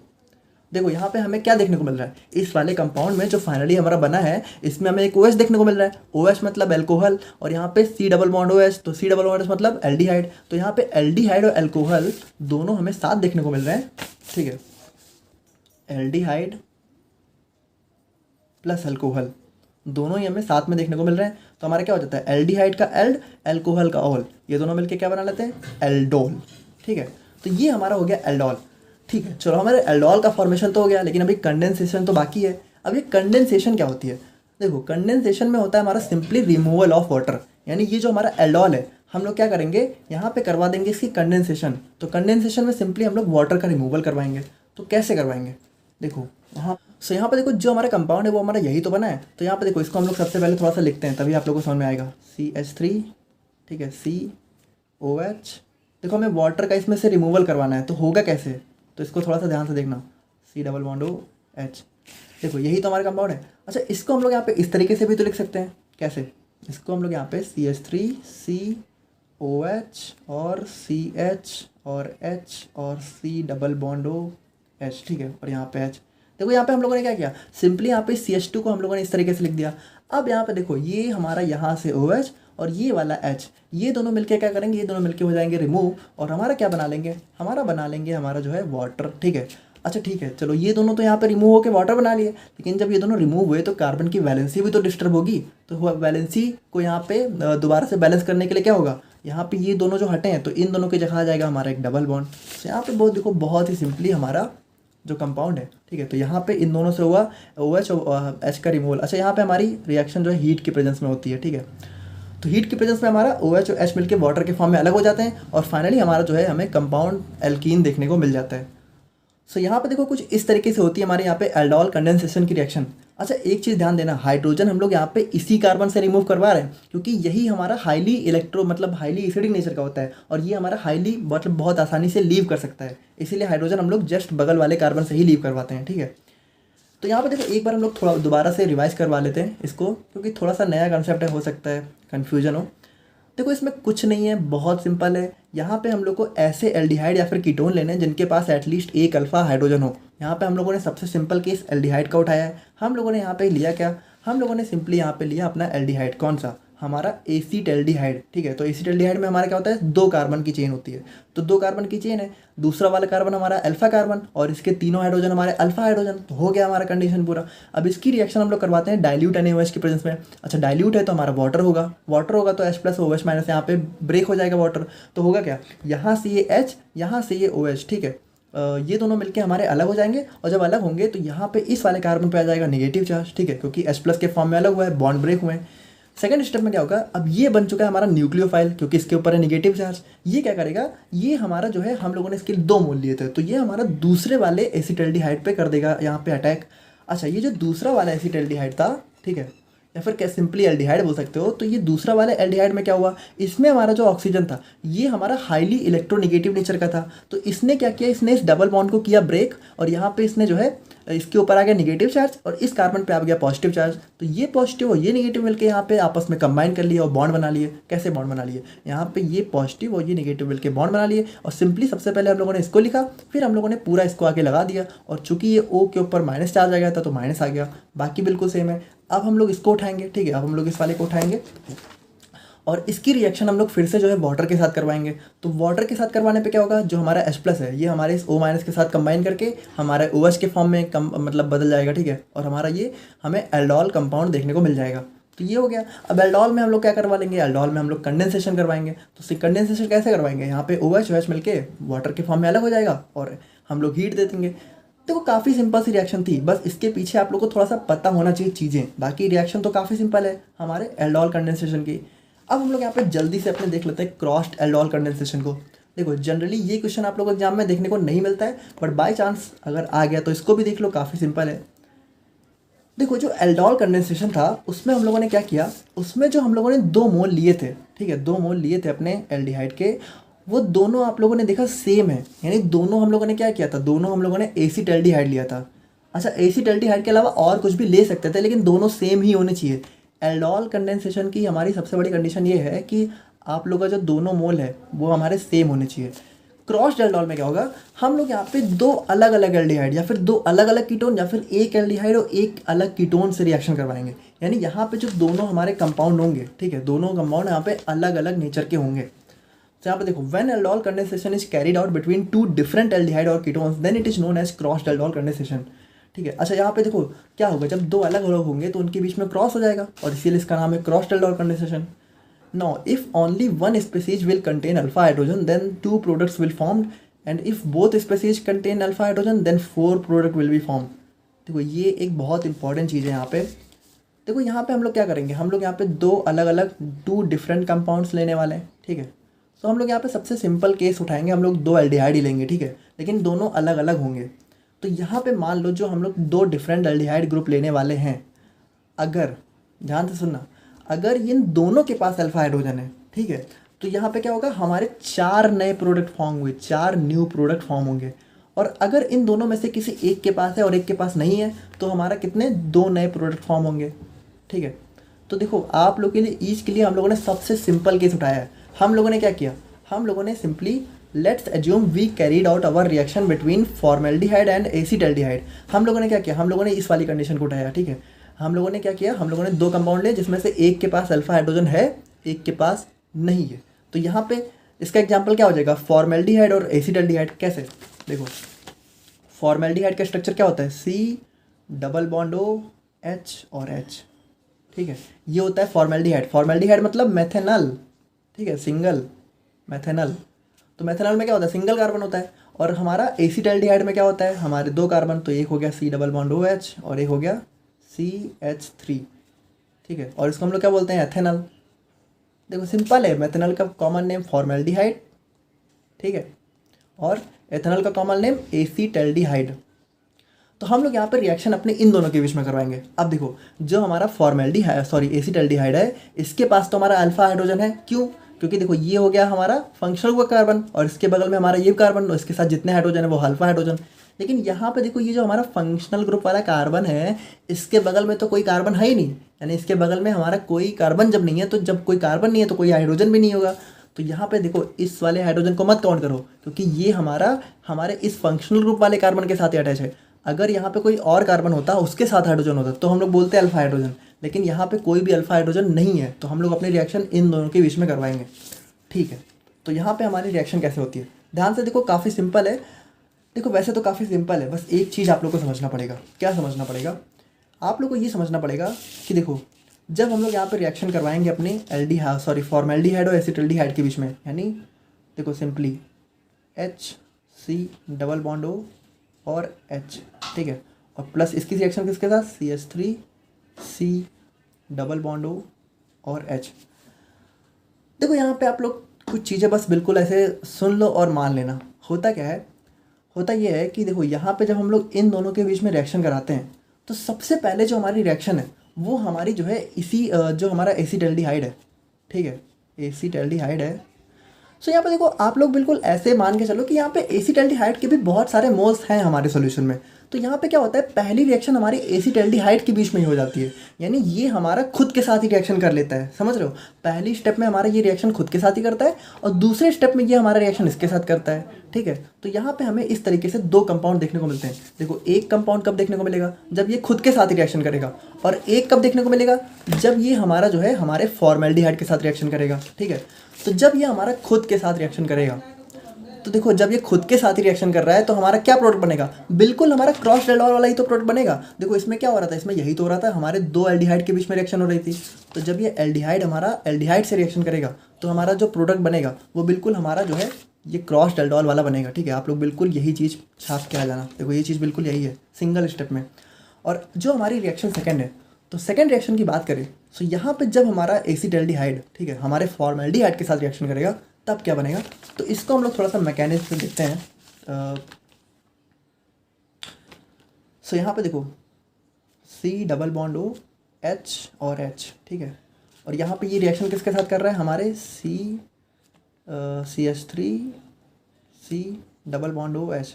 देखो यहाँ पे हमें क्या देखने को मिल रहा है, इस वाले कंपाउंड में जो फाइनली हमारा बना है इसमें हमें एक OH देखने को मिल रहा है। OH मतलब एल्कोहल, और यहाँ पे C डबल बॉन्ड OH, तो C डबल बॉन्ड OH मतलब एल्डिहाइड। तो यहाँ पे एल्डिहाइड और एल्कोहल दोनों हमें साथ देखने को मिल रहे हैं, ठीक है। एल्डिहाइड प्लस अल्कोहल दोनों ही हमें साथ में देखने को मिल रहे हैं। तो हमारा क्या हो जाता है, एल्डिहाइड का एल्ड, एल्कोहल का ओल, ये दोनों मिलके क्या बना लेते हैं, एल्डोल, ठीक है। तो ये हमारा हो गया एल्डोल, ठीक है। चलो हमारे एल्डोल का फॉर्मेशन तो हो गया, लेकिन अभी कंडेंसेशन तो बाकी है। अब ये कंडेंसेशन क्या होती है, देखो कंडेंसेशन में होता है हमारा सिंपली रिमूवल ऑफ वाटर, यानी ये जो हमारा एल्डोल है हम लोग क्या करेंगे, यहाँ पे करवा देंगे इसकी कंडेंसेशन। तो कंडेंसेशन में सिंपली हम लोग वाटर का रिमूवल करवाएंगे। तो कैसे करवाएंगे, देखो वहाँ सो यहाँ पे देखो जो हमारा कंपाउंड है वो हमारा यही तो बना है। तो यहाँ पे देखो इसको हम लोग सबसे पहले थोड़ा सा लिखते हैं, तभी आप लोगों को समझ में आएगा। CH3, ठीक है, COH। देखो हमें वाटर का इसमें से रिमूवल करवाना है, तो होगा कैसे, तो इसको थोड़ा सा ध्यान से देखना, C डबल बॉन्ड OH। देखो यही तो हमारा कंपाउंड है। अच्छा इसको हम लोग यहाँ पे इस तरीके से भी तो लिख सकते हैं, कैसे, इसको हम लोग यहाँ पे CH3C ओ एच और सी एच और एच और C double bond O H, ठीक है, और यहाँ पे एच। देखो यहाँ पे हम लोगों ने क्या किया, सिंपली यहाँ पे सी एच टू को हम लोगों ने इस तरीके से लिख दिया। अब यहाँ पे देखो ये हमारा यहाँ से ओ एच और ये वाला एच, ये दोनों मिलके क्या करेंगे, ये दोनों मिलके हो जाएंगे रिमूव, और हमारा क्या बना लेंगे, हमारा बना लेंगे हमारा जो है वाटर, ठीक है। अच्छा ठीक है, चलो ये दोनों तो यहाँ पे रिमूव होकर वाटर बना लिए, लेकिन जब ये दोनों रिमूव हुए तो कार्बन की वैलेंसी भी तो डिस्टर्ब होगी। तो वैलेंसी को यहाँ पे दोबारा से बैलेंस करने के लिए क्या होगा, यहाँ पे ये दोनों जो हटे हैं तो इन दोनों की जगह आ जाएगा हमारा एक डबल बॉन्ड। तो यहाँ पे बहुत देखो बहुत ही सिंपली हमारा जो कंपाउंड है, ठीक है, तो यहाँ पे इन दोनों से हुआ ओ एच और एच का रिमूवल। अच्छा यहाँ पे हमारी रिएक्शन जो है हीट की प्रेजेंस में होती है, ठीक है, तो हीट की प्रेजेंस में हमारा ओ एच और एच मिलकर वाटर के फॉर्म में अलग हो जाते हैं, और फाइनली हमारा जो है हमें कंपाउंड एल्कीन देखने को मिल जाता है। सो यहाँ पे देखो कुछ इस तरीके से होती है हमारे यहाँ पे एल्डोल कंडेंसेशन की रिएक्शन। अच्छा एक चीज़ ध्यान देना, हाइड्रोजन हम लोग यहाँ पे इसी कार्बन से रिमूव करवा रहे हैं, क्योंकि यही हमारा हाईली इलेक्ट्रो मतलब हाईली एसिडिक नेचर का होता है, और ये हमारा हाईली मतलब बहुत आसानी से लीव कर सकता है, इसीलिए हाइड्रोजन हम लोग जस्ट बगल वाले कार्बन से ही लीव करवाते हैं, ठीक है। तो यहाँ पे देखो एक बार हम लोग थोड़ा दोबारा से रिवाइज करवा लेते हैं इसको, क्योंकि थोड़ा सा नया कंसेप्ट है, हो सकता है कन्फ्यूजन हो। देखो इसमें कुछ नहीं है, बहुत सिंपल है। यहाँ पे हम लोग को ऐसे एल्डिहाइड या फिर कीटोन लेने हैं जिनके पास एटलीस्ट एक अल्फा हाइड्रोजन हो। यहाँ पे हम लोगों ने सबसे सिंपल केस एल्डिहाइड का उठाया है। हम लोगों ने यहाँ पे लिया क्या, हम लोगों ने सिंपली यहाँ पे लिया अपना एल्डिहाइड, कौन सा, हमारा एसीटल्डिहाइड, ठीक है। तो एसीटल्डिहाइड में हमारा क्या होता है, 2 कार्बन की चेन होती है, तो 2 कार्बन की चेन है, दूसरा वाला कार्बन हमारा अल्फा कार्बन और इसके तीनों हाइड्रोजन हमारे अल्फा हाइड्रोजन, तो हो गया हमारा कंडीशन पूरा। अब इसकी रिएक्शन हम लोग करवाते हैं डाइल्यूट NaOH की प्रेजेंस में। अच्छा डाइल्यूट है तो हमारा वाटर होगा, वाटर होगा तो H प्लस OH माइनस यहाँ पे ब्रेक हो जाएगा वाटर, तो होगा क्या, यहाँ से ये H, यहाँ से ये OH, ठीक है, ये दोनों मिलके हमारे अलग हो जाएंगे, और जब अलग होंगे तो यहाँ पे इस वाले कार्बन पे आ जाएगा नेगेटिव चार्ज, ठीक है, क्योंकि H प्लस के फॉर्म में अलग हुआ है, बॉन्ड ब्रेक हुए हैं। सेकंड स्टेप में क्या होगा, अब ये बन चुका है हमारा न्यूक्लियोफाइल, क्योंकि इसके ऊपर है नेगेटिव चार्ज। ये क्या करेगा, ये हमारा जो है हम लोगों ने इसके 2 मोल लिए थे, तो ये हमारा दूसरे वाले एसिटल्डिहाइड पे कर देगा यहाँ पे अटैक। अच्छा ये जो दूसरा वाला एसिटल्डिहाइड था, ठीक है, या फिर क्या सिंपली एल्डिहाइड बोल सकते हो, तो ये दूसरा वाला एल्डिहाइड में क्या हुआ, इसमें हमारा जो ऑक्सीजन था ये हमारा हाईली इलेक्ट्रोनेगेटिव नेचर का था, तो इसने क्या किया, इसने इस डबल बॉन्ड को किया ब्रेक, और यहाँ पे इसने जो है इसके ऊपर आ गया नेगेटिव चार्ज और इस कार्बन पे आ गया पॉजिटिव चार्ज, तो ये पॉजिटिव और ये नेगेटिव मिलकर यहाँ पे आपस में कंबाइन कर लिया और बॉन्ड बना लिए। कैसे बॉन्ड बना लिए, यहाँ पे ये पॉजिटिव और ये नेगेटिव मिलकर बॉन्ड बना लिए, और सिंपली सबसे पहले हम लोगों ने इसको लिखा, फिर हम लोगों ने पूरा इसको आगे लगा दिया, और चूंकि ये O के ऊपर माइनस चार्ज आ गया था तो माइनस आ गया, बाकी बिल्कुल सेम है। अब हम लोग इसको उठाएंगे, ठीक है, अब हम लोग इस वाले को उठाएंगे और इसकी रिएक्शन हम लोग फिर से जो है वाटर के साथ करवाएंगे। तो वाटर के साथ करवाने पे क्या होगा, जो हमारा H प्लस है ये हमारे इस O माइनस के साथ कंबाइन करके हमारे OH के फॉर्म में मतलब बदल जाएगा, ठीक है, और हमारा ये हमें एल्डोल कंपाउंड देखने को मिल जाएगा। तो ये हो गया। अब एल्डोल में हम लोग क्या करवा लेंगे, एल्डोल में हम लोग कंडेंसेशन करवाएंगे। तो कंडेंसेशन कैसे करवाएंगे, यहाँ पे OH OH मिलके वाटर के फॉर्म में अलग हो जाएगा और हम लोग हीट दे देंगे। देखो काफ़ी सिंपल सी रिएक्शन थी, बस इसके पीछे आप लोग को थोड़ा सा पता होना चाहिए चीज़ें, बाकी रिएक्शन तो काफ़ी सिंपल है हमारे एल्डोल कंडेंसेशन की। अब हम लोग यहाँ पे जल्दी से अपने देख लेते हैं क्रॉस्ड एल्डोल कंडेंसेशन को। देखो जनरली ये क्वेश्चन आप लोगों को एग्जाम में देखने को नहीं मिलता है, बट बाय चांस अगर आ गया तो इसको भी देख लो, काफ़ी सिंपल है। देखो जो एल्डोल कंडेंसेशन था उसमें हम लोगों ने क्या किया, उसमें जो हम लोगों ने 2 मोल लिए थे, ठीक है, 2 मोल लिए थे अपने एल्डिहाइड के, वो दोनों आप लोगों ने देखा सेम है, यानी दोनों हम लोगों ने क्या किया था, दोनों हम लोगों ने एसिटल्डिहाइड लिया था। अच्छा एसिटल्डिहाइड के अलावा और कुछ भी ले सकते थे, लेकिन दोनों सेम ही होने चाहिए। एल्डोल कंडेंसेशन की हमारी सबसे बड़ी कंडीशन ये है कि आप लोगों का जो दोनों मोल है वो हमारे सेम होने चाहिए। क्रॉस्ड एल्डोल में क्या होगा, हम लोग यहाँ पे 2 अलग अलग एल्डिहाइड या फिर 2 अलग अलग कीटोन या फिर एक एल्डिहाइड और एक अलग कीटोन से रिएक्शन करवाएंगे, यानी यहाँ पे जो दोनों हमारे कंपाउंड होंगे, ठीक है, दोनों कंपाउंड यहाँ पे अलग अलग नेचर के होंगे। तो यहाँ पे देखो when aldol condensation is carried out between 2 different aldehyde और ketones then it is known as crossed aldol condensation, ठीक है। अच्छा यहाँ पे देखो क्या होगा, जब 2 अलग अलग होंगे तो उनके बीच में क्रॉस हो जाएगा और इसीलिए इसका नाम है crossed aldol condensation. Now if only one species will contain alpha hydrogen then 2 products will formed, and if both species contain alpha hydrogen then 4 product will be form. देखो ये एक बहुत इंपॉर्टेंट चीज़ है यहाँ पे। देखो यहाँ पे हम लोग क्या करेंगे, हम लोग यहाँ पे 2 अलग अलग 2 डिफरेंट कंपाउंड्स लेने वाले हैं, ठीक है। तो हम लोग यहाँ पे सबसे सिंपल केस उठाएंगे, हम लोग 2 एल्डिहाइड ही लेंगे, ठीक है, लेकिन दोनों अलग अलग होंगे। तो यहाँ पे मान लो जो हम लोग 2 डिफरेंट एल्डिहाइड ग्रुप लेने वाले हैं, अगर ध्यान से सुनना, अगर इन दोनों के पास अल्फा हाइड्रोजन है, ठीक है, तो यहाँ पे क्या होगा, हमारे 4 नए प्रोडक्ट फॉर्म हुए, 4 न्यू प्रोडक्ट फॉर्म होंगे। और अगर इन दोनों में से किसी एक के पास है और एक के पास नहीं है तो हमारा कितने 2 नए प्रोडक्ट फॉर्म होंगे, ठीक है। तो देखो आप लोग के लिए ईच के लिए हम लोगों ने सबसे सिंपल केस उठाया है। हम लोगों ने क्या किया, हम लोगों ने simply let's assume we carried out our reaction between formaldehyde and acetaldehyde. हम लोगों ने क्या किया, हम लोगों ने इस वाली कंडीशन को उठाया, ठीक है। हम लोगों ने क्या किया, हम लोगों ने दो कंपाउंड लिए जिसमें से एक के पास अल्फा हाइड्रोजन है, एक के पास नहीं है। तो यहाँ पे इसका एग्जाम्पल क्या हो जाएगा, फॉर्मेल्डिहाइड और एसीटल्डिहाइड। कैसे, देखो फॉर्मेल्डिहाइड का स्ट्रक्चर क्या होता है, C double bond O H और एच, ठीक है। ये होता है फॉर्मेल्डिहाइड। फॉर्मेल्डिहाइड मतलब मेथेनल, ठीक है, सिंगल मेथेनल। तो मेथेनॉल में क्या होता है, सिंगल कार्बन होता है। और हमारा एसीटल्डिहाइड में क्या होता है, हमारे दो कार्बन, तो एक हो गया C double bond O H और एक हो गया CH3, ठीक है। और इसको हम लोग क्या बोलते हैं, एथेनॉल। देखो सिंपल है, मेथेनॉल का कॉमन नेम फॉर्मेल्डिहाइड, ठीक है, और एथेनॉल का कॉमन नेम एसीटल्डिहाइड। तो हम लोग यहाँ पर रिएक्शन अपने इन दोनों के बीच में करवाएंगे। अब देखो जो हमारा एसीटल्डिहाइड है, इसके पास तो हमारा अल्फा हाइड्रोजन है। क्यों, क्योंकि देखो ये हो गया हमारा फंक्शनल ग्रुप कार्बन और इसके बगल में हमारा ये कार्बन और इसके साथ जितने हाइड्रोजन है वो अल्फा हाइड्रोजन। लेकिन यहाँ पे देखो ये जो हमारा फंक्शनल ग्रुप वाला कार्बन है, इसके बगल में तो कोई कार्बन है ही नहीं, यानी इसके बगल में हमारा कोई कार्बन जब नहीं है, तो जब कोई कार्बन नहीं है तो कोई हाइड्रोजन भी नहीं होगा। तो यहाँ पे देखो इस वाले हाइड्रोजन को मत काउंट करो, क्योंकि ये हमारे इस फंक्शनल ग्रुप वाले कार्बन के साथ ही अटैच है। अगर यहाँ पे कोई और कार्बन होता, उसके साथ हाइड्रोजन होता, तो हम लोग बोलते हैं अल्फा हाइड्रोजन। लेकिन यहाँ पे कोई भी अल्फा हाइड्रोजन नहीं है, तो हम लोग अपनी रिएक्शन इन दोनों के बीच में करवाएंगे, ठीक है। तो यहाँ पे हमारी रिएक्शन कैसे होती है, ध्यान से देखो, काफ़ी सिंपल है। देखो वैसे तो काफ़ी सिंपल है, बस एक चीज़ आप लोग को समझना पड़ेगा। क्या समझना पड़ेगा, आप लोग को ये समझना पड़ेगा कि देखो जब हम लोग यहाँ पे रिएक्शन करवाएंगे अपने फॉर्मेल्डिहाइड और एसीटल्डिहाइड के बीच में, यानी देखो simply HC double bond O और H, ठीक है, और प्लस इसकी रिएक्शन किसके साथ, CH3C डबल बॉन्ड O और H। देखो यहाँ पे आप लोग कुछ चीज़ें बस बिल्कुल ऐसे सुन लो और मान लेना। होता क्या है, होता ये है कि देखो यहाँ पे जब हम लोग इन दोनों के बीच में रिएक्शन कराते हैं, तो सबसे पहले जो हमारी रिएक्शन है वो हमारी जो है जो हमारा एसीटल्डिहाइड है, ठीक है, एसीटल्डिहाइड है। सो यहाँ पे देखो आप लोग बिल्कुल ऐसे मान के चलो कि यहाँ पे एसीटल्डिहाइड के भी बहुत सारे मोल्स हैं हमारे सॉल्यूशन में। तो यहाँ पे क्या होता है, पहली रिएक्शन हमारी एसीटल्डिहाइड के बीच में ही हो जाती है, यानी ये हमारा खुद के साथ ही रिएक्शन कर लेता है, समझ रहे हो। पहली स्टेप में हमारा ये रिएक्शन खुद के साथ ही करता है और दूसरे स्टेप में ये हमारा रिएक्शन इसके साथ करता है, ठीक है। तो यहाँ पे हमें इस तरीके से दो कंपाउंड देखने को मिलते हैं। देखो एक कंपाउंड कब देखने को मिलेगा, जब ये खुद के साथ ही रिएक्शन करेगा, और एक कब देखने को मिलेगा, जब ये हमारा जो है हमारे फॉर्मेल्डिहाइड के साथ रिएक्शन करेगा, ठीक है। तो जब ये हमारा खुद के साथ रिएक्शन करेगा, तो देखो जब ये खुद के साथ ही रिएक्शन कर रहा है तो हमारा क्या प्रोडक्ट बनेगा, बिल्कुल हमारा क्रॉस एल्डिहाइड वाला ही तो प्रोडक्ट बनेगा। देखो इसमें क्या हो रहा था, इसमें यही तो हो रहा था, हमारे दो एल्डिहाइड के बीच में रिएक्शन हो रही थी। तो जब ये एल्डिहाइड हमारा एल्डिहाइड से रिएक्शन करेगा, तो हमारा जो प्रोडक्ट बनेगा वो बिल्कुल हमारा जो है ये क्रॉस एल्डिहाइड वाला बनेगा, ठीक है। आप लोग बिल्कुल यही चीज़ छाप के आ जाना, देखो ये चीज़ बिल्कुल यही है सिंगल स्टेप में। और जो हमारी रिएक्शन सेकेंड है, तो सेकेंड रिएक्शन की बात करें, तो यहाँ पे जब हमारा एसीटल्डिहाइड, ठीक है, हमारे फॉर्मेल्डिहाइड के साथ रिएक्शन करेगा, तब क्या बनेगा, तो इसको हम लोग थोड़ा सा मैकेनिज्म से देखते हैं। सो यहाँ पे देखो C double bond O H और H, ठीक है, और यहाँ पे ये रिएक्शन किसके साथ कर रहा है, हमारे CH3C double bond O H।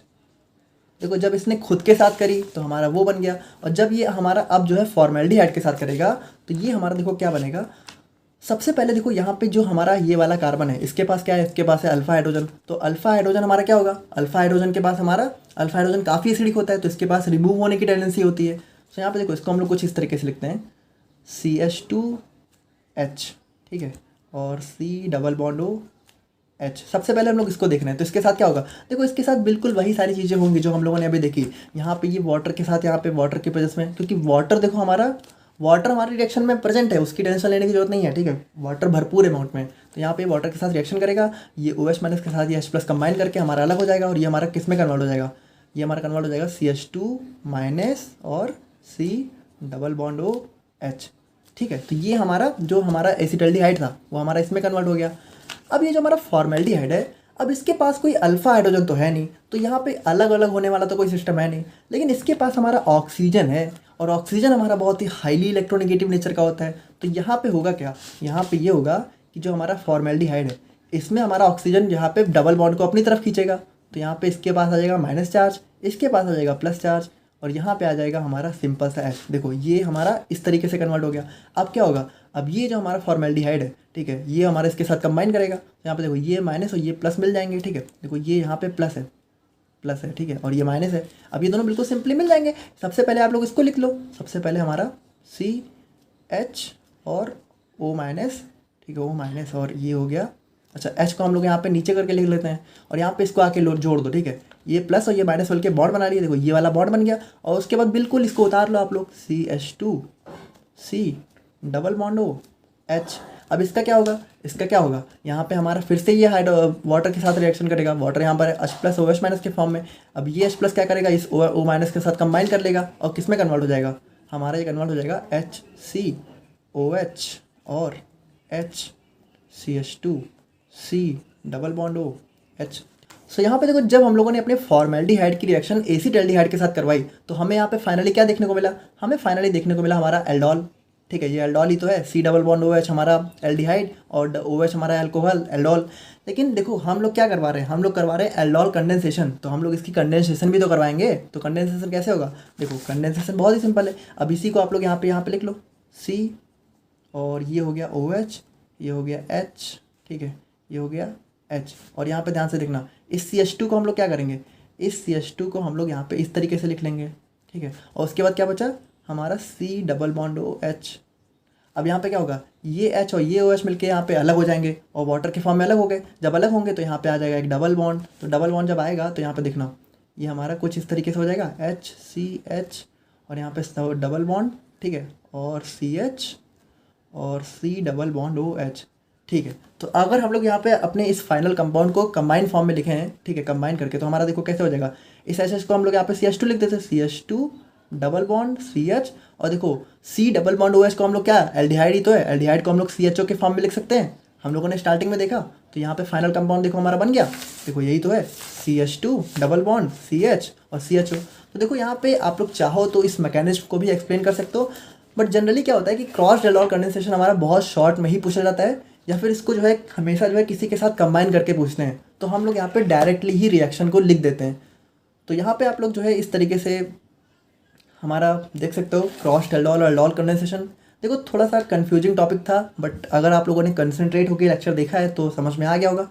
देखो जब इसने खुद के साथ करी तो हमारा वो बन गया, और जब ये हमारा अब जो है फॉर्मेल्डिहाइड के साथ करेगा, तो ये हमारा देखो क्या बनेगा। सबसे पहले देखो यहाँ पे जो हमारा ये वाला कार्बन है, इसके पास क्या है, इसके पास है अल्फा हाइड्रोजन। तो अल्फा हाइड्रोजन हमारा क्या होगा, अल्फा हाइड्रोजन के पास हमारा अल्फा हाइड्रोजन काफ़ी एसिडिक होता है, तो इसके पास रिमूव होने की टेंडेंसी होती है। तो यहाँ पे देखो इसको हम लोग कुछ इस तरीके से लिखते हैं, CH2H, ठीक है, और C double bond O H। सबसे पहले हम लोग इसको देख रहे हैं, तो इसके साथ क्या होगा, देखो इसके साथ बिल्कुल वही सारी चीज़ें होंगी जो हम लोगों ने अभी देखी। यहाँ पे ये वाटर के साथ, यहाँ पे वाटर की वजह में, क्योंकि वाटर देखो वाटर हमारी रिएक्शन में प्रेजेंट है, उसकी टेंशन लेने की जरूरत नहीं है, ठीक है, वाटर भरपूर अमाउंट में। तो यहाँ पे वाटर के साथ रिएक्शन करेगा, ये OH माइनस के साथ ये H प्लस कंबाइन करके हमारा अलग हो जाएगा, और ये हमारा किस में कन्वर्ट हो जाएगा, ये हमारा कन्वर्ट हो जाएगा CH2 माइनस और C double bond O H, ठीक है। तो ये हमारा जो हमारा एसीटल्डिहाइड था वो हमारा इसमें कन्वर्ट हो गया। अब ये जो हमारा फॉर्मेल्डिहाइड है, अब इसके पास कोई अल्फा हाइड्रोजन तो है नहीं, तो यहाँ पे अलग अलग होने वाला तो कोई सिस्टम है नहीं, लेकिन इसके पास हमारा ऑक्सीजन है, और ऑक्सीजन हमारा बहुत ही हाईली इलेक्ट्रोनेगेटिव नेचर का होता है। तो यहाँ पे होगा क्या, यहाँ पे ये होगा कि जो हमारा फॉर्मेल्डिहाइड है, इसमें हमारा ऑक्सीजन यहाँ पे डबल बॉन्ड को अपनी तरफ खींचेगा, तो यहाँ पे इसके पास आ जाएगा माइनस चार्ज, इसके पास आ जाएगा प्लस चार्ज, और यहाँ पे आ जाएगा हमारा सिंपल सा एच। देखो ये हमारा इस तरीके से कन्वर्ट हो गया। अब क्या होगा, अब ये जो हमारा फॉर्मेल्डिहाइड है, ठीक है, ये हमारे इसके साथ कंबाइन करेगा। यहाँ पे देखो ये माइनस और ये प्लस मिल जाएंगे, ठीक है। देखो ये यहाँ पे प्लस है, ठीक है, और ये माइनस है। अब ये दोनों बिल्कुल सिंपली मिल जाएंगे। सबसे पहले आप लोग इसको लिख लो। सबसे पहले हमारा CH और O-, ठीक है, O-, और ये हो गया। अच्छा H को हम लोग यहाँ पे नीचे करके लिख लेते हैं और यहाँ पे इसको आके जोड़ दो, ठीक है। ये प्लस और ये माइनस मिलके बॉन्ड बना लिए। देखो ये वाला बॉन्ड बन गया और उसके बाद बिल्कुल इसको उतार लो आप लोग, CH2 C double bond OH। अब इसका क्या होगा, यहाँ पे हमारा फिर से ये वाटर के साथ रिएक्शन करेगा। वाटर यहाँ पर H+OH- के फॉर्म में। अब ये H+ क्या करेगा, इस O- के साथ कंबाइन कर लेगा और किस में कन्वर्ट हो जाएगा, हमारा ये कन्वर्ट हो जाएगा HCOH और HCH2 C double bond OH। सो यहाँ पे देखो, जब हम लोगों ने अपने फॉर्मेल्डिहाइड की रिएक्शन एसिटाल्डिहाइड के साथ करवाई तो हमें यहाँ पे फाइनली क्या देखने को मिला, हमारा एल्डोल। ठीक है, ये एल्डोल ही तो है, C डबल बॉन्ड OH हमारा एल्डिहाइड और OH हमारा अल्कोहल एल्डोल। लेकिन देखो हम लोग क्या करवा रहे हैं, हम लोग करवा रहे हैं एल्डोल कंडेंसेशन। तो हम लोग इसकी कंडेंसेशन भी तो करवाएंगे। तो कंडेंसेशन कैसे होगा, देखो कंडेंसेशन बहुत ही सिंपल है। अब इसी को आप लोग यहाँ पे लिख लो, C और ये हो गया OH, ये हो गया H, ठीक है, ये हो गया H। और यहाँ पे ध्यान से देखना, इस CH2 को हम लोग क्या करेंगे, इस CH2 को हम लोग यहाँ पे इस तरीके से लिख लेंगे, ठीक है। और उसके बाद क्या बचा, हमारा C डबल बॉन्ड OH। अब यहाँ पे क्या होगा, ये H और ये OH मिलके यहाँ पे अलग हो जाएंगे और वाटर के फॉर्म में अलग हो गए। जब अलग होंगे तो यहाँ पे आ जाएगा एक डबल बॉन्ड। तो डबल बॉन्ड जब आएगा तो यहाँ पे देखना, ये हमारा कुछ इस तरीके से हो जाएगा HCH और यहाँ पे डबल बॉन्ड, ठीक है, और CH और C डबल बॉन्ड OH, ठीक है। तो अगर हम लोग यहाँ पे अपने इस फाइनल कंपाउंड को कंबाइन फॉर्म में लिखे हैं, ठीक है, कंबाइन करके, तो हमारा देखो कैसे हो जाएगा। इस HH को हम लोग यहाँ पे CH2 लिख देते हैं, CH2 डबल बॉन्ड CH। और देखो C डबल बॉन्ड OH को हम लोग क्या, एल्डिहाइड ही तो है, एल्डिहाइड को हम लोग CHO के फॉर्म में लिख सकते हैं। हम लोगों ने स्टार्टिंग में देखा। तो यहाँ पे फाइनल कंपाउंड देखो हमारा बन गया। देखो यही तो है, CH2 डबल बॉन्ड CH और CHO। तो देखो यहाँ पे आप लोग चाहो तो इस मैकेनिज्म को भी एक्सप्लेन कर सकते हो। बट जनरली क्या होता है कि क्रॉस एल्डोल कंडेंसेशन हमारा बहुत शॉर्ट में ही पूछा जाता है, या फिर इसको जो है हमेशा जो है किसी के साथ कंबाइन करके पूछते हैं। तो हम लोग यहाँ पे डायरेक्टली ही रिएक्शन को लिख देते हैं। तो यहाँ पे आप लोग जो है इस तरीके से हमारा देख सकते हो क्रॉस एल्डोल और एल्डोल कंडेंसेशन। देखो थोड़ा सा कंफ्यूजिंग टॉपिक था, बट अगर आप लोगों ने कंसंट्रेट होकर लेक्चर देखा है तो समझ में आ गया होगा।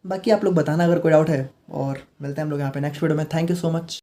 बाकी आप लोग बताना अगर कोई डाउट है, और मिलते हैं हम लोग यहाँ पे नेक्स्ट वीडियो में। Thank you so much.